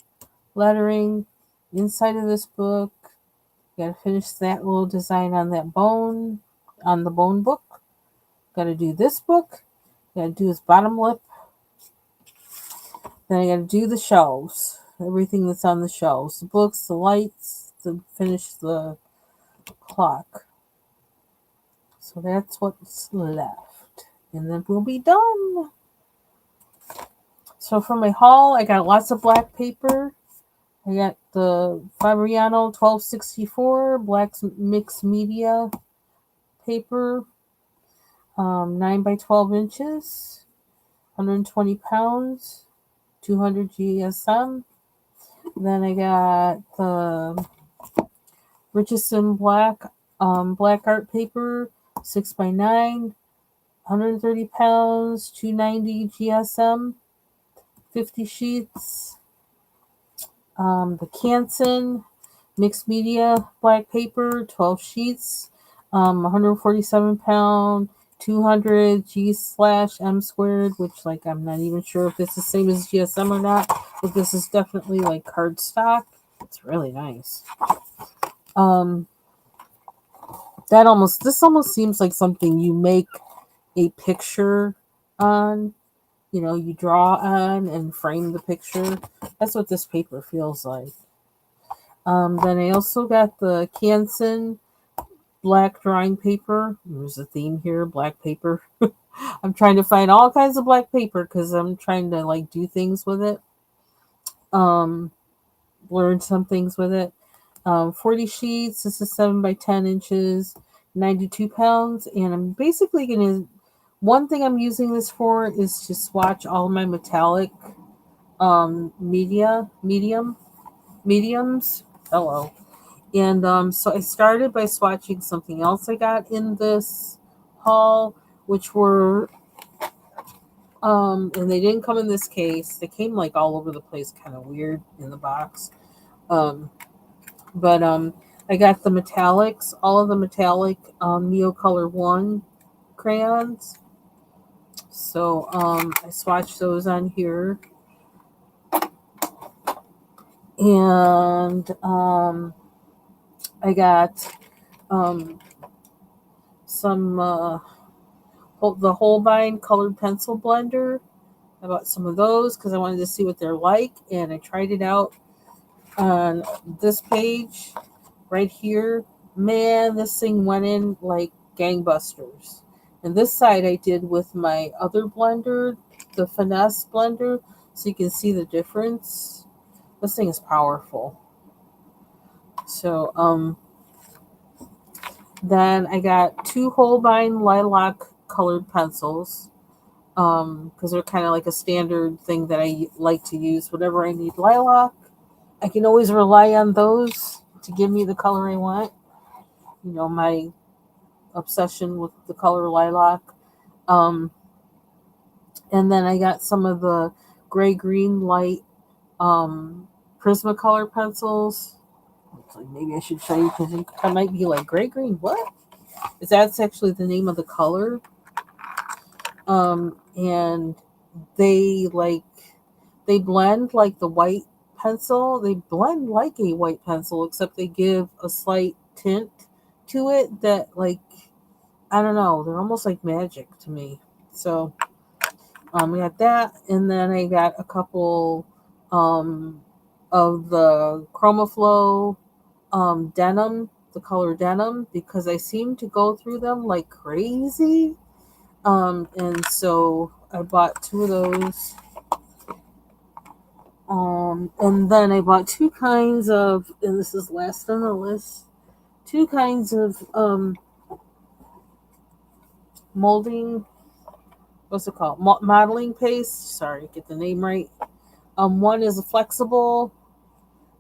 lettering inside of this book. Gotta finish that little design on that bone, on the bone book. Gotta do this book. Gotta do his bottom lip. Then I gotta do the shelves. Everything that's on the shelves. The books, the lights, to finish the clock. So that's what's left. And then we'll be done. So for my haul, I got lots of black paper. I got the Fabriano 1264 black mixed media paper, 9 by 12 inches, 120 pounds, 200 GSM. Then I got the Richardson black art paper, 6 by 9, 130 pounds, 290 GSM, 50 sheets. The Canson mixed media black paper, 12 sheets, 147 pound, 200 G/M squared, which like I'm not even sure if it's the same as GSM or not, but this is definitely like cardstock. It's really nice. This almost seems like something you make a picture on. You draw on and frame the picture. That's what this paper feels like. Then I also got the Canson black drawing paper. There's a theme here, black paper. I'm trying to find all kinds of black paper because I'm trying to like do things with it. Learn some things with it. 40 sheets. This is 7 by 10 inches, 92 pounds. And I'm basically going to, one thing I'm using this for is to swatch all my metallic mediums. Hello. And so I started by swatching something else I got in this haul, which were, and they didn't come in this case. They came like all over the place, kind of weird in the box. But I got the metallics, all of the metallic Neocolor 1 crayons. So I swatched those on here. And I got some the Holbein colored pencil blender. I bought some of those because I wanted to see what they're like, and I tried it out on this page right here. Man, this thing went in like gangbusters. And this side I did with my other blender, the Finesse blender, so you can see the difference. This thing is powerful. So then I got 2 Holbein lilac colored pencils because they're kind of like a standard thing that I like to use whenever I need lilac. I can always rely on those to give me the color I want. My obsession with the color lilac. Um, and then I got some of the gray green light Prismacolor pencils. Like maybe I should show you because I might be like gray green. What? That's actually the name of the color. And they blend like the white pencil. They blend like a white pencil, except they give a slight tint to it that like I don't know. They're almost like magic to me. So we got that, and then I got a couple of the ChromaFlow denim, the color denim, because I seem to go through them like crazy. And so I bought 2 of those. And then I bought 2 kinds of, and this is last on the list, 2 kinds of molding. What's it called? Modeling paste. Sorry, get the name right. One is flexible,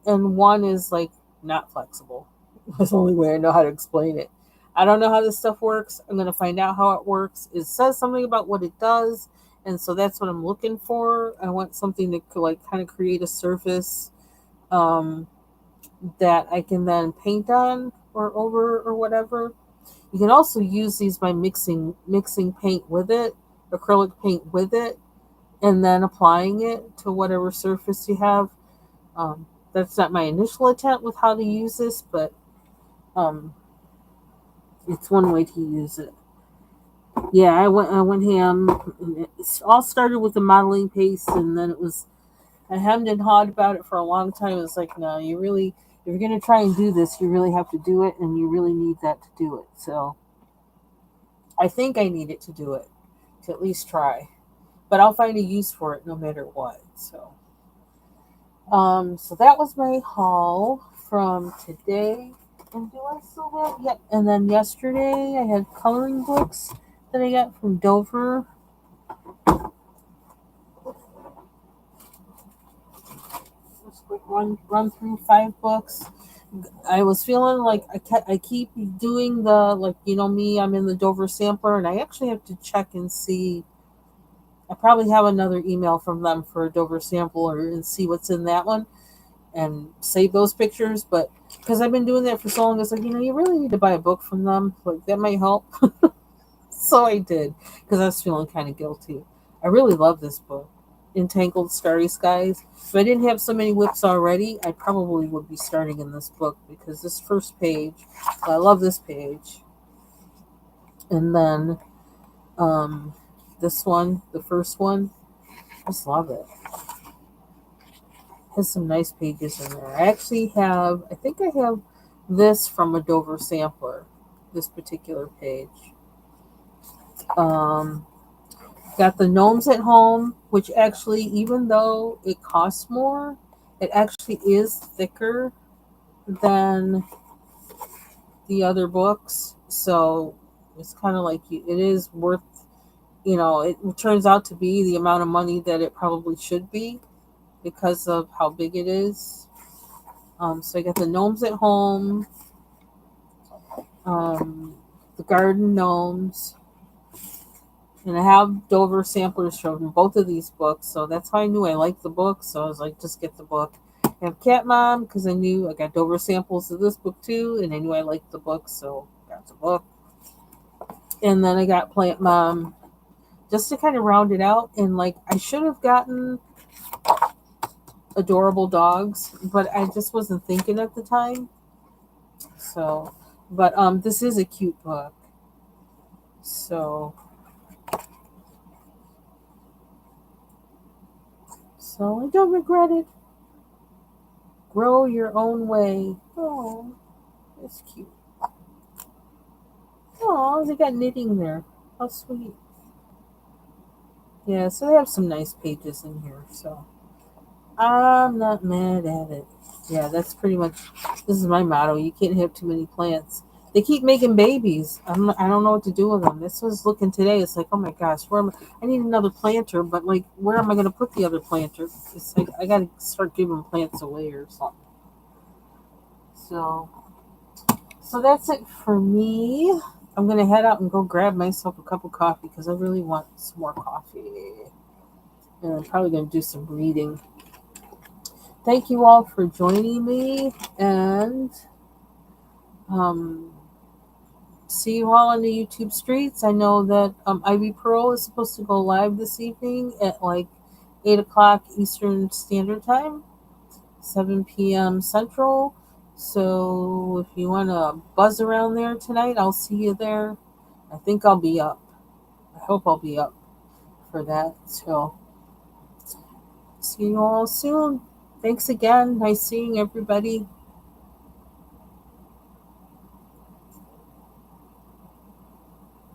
and one is like not flexible. That's the only way I know how to explain it. I don't know how this stuff works. I'm going to find out how it works. It says something about what it does. And so that's what I'm looking for. I want something that could like kind of create a surface um, that I can then paint on or over or whatever. You can also use these by mixing paint with it, acrylic paint with it, and then applying it to whatever surface you have. Um, that's not my initial attempt with how to use this, but um, it's one way to use it. Yeah, I went ham. It all started with the modeling paste, and then it was I hemmed and hawed about it for a long time. It was like, no, you really, if you're gonna try and do this, you really have to do it, and you really need that to do it. So I think I need it to do it, to at least try. But I'll find a use for it no matter what. So that was my haul from today. And do I still have? Yep. And then yesterday I had coloring books that I got from Dover. Just quick run through 5 books. I was feeling like I keep doing the like me. I'm in the Dover sampler, and I actually have to check and see. I probably have another email from them for a Dover sampler and see what's in that one and save those pictures. But because I've been doing that for so long, it's like you really need to buy a book from them. Like that might help. So I did because I was feeling kind of guilty. I really love this book, Entangled Starry Skies. If I didn't have so many whips already, I probably would be starting in this book because this first page, I love this page. And then this one, the first one, just love it. Has some nice pages in there. I think I have this from a Dover sampler, this particular page. Um, Got the Gnomes at Home, which actually, even though it costs more, it actually is thicker than the other books. So it's kind of like it is worth, it turns out to be the amount of money that it probably should be because of how big it is. So I got the Gnomes at Home, um, the Garden Gnomes, and I have Dover samplers from both of these books, so that's how I knew I liked the book. So I was like, just get the book. I have Cat Mom because I knew I got Dover samples of this book too, and I knew I liked the book, so I got the book. And then I got Plant Mom just to kind of round it out. And like, I should have gotten Adorable Dogs, but I just wasn't thinking at the time. So, but this is a cute book. So I don't regret it. Grow Your Own Way. Oh, that's cute. Oh, they got knitting there. How sweet. Yeah, so they have some nice pages in here. So I'm not mad at it. Yeah, that's pretty much. This is my motto. You can't have too many plants. They keep making babies. I don't know what to do with them. This was looking today. It's like, oh my gosh, I need another planter, but like, where am I going to put the other planter? It's like I got to start giving plants away or something. So that's it for me. I'm going to head out and go grab myself a cup of coffee because I really want some more coffee. And I'm probably going to do some reading. Thank you all for joining me, and see you all on the YouTube streets. I know that Ivy Pearl is supposed to go live this evening at like 8 o'clock Eastern Standard Time, 7 p.m. Central. So if you want to buzz around there tonight, I'll see you there. I think I'll be up. I hope I'll be up for that. So see you all soon. Thanks again. Nice seeing everybody.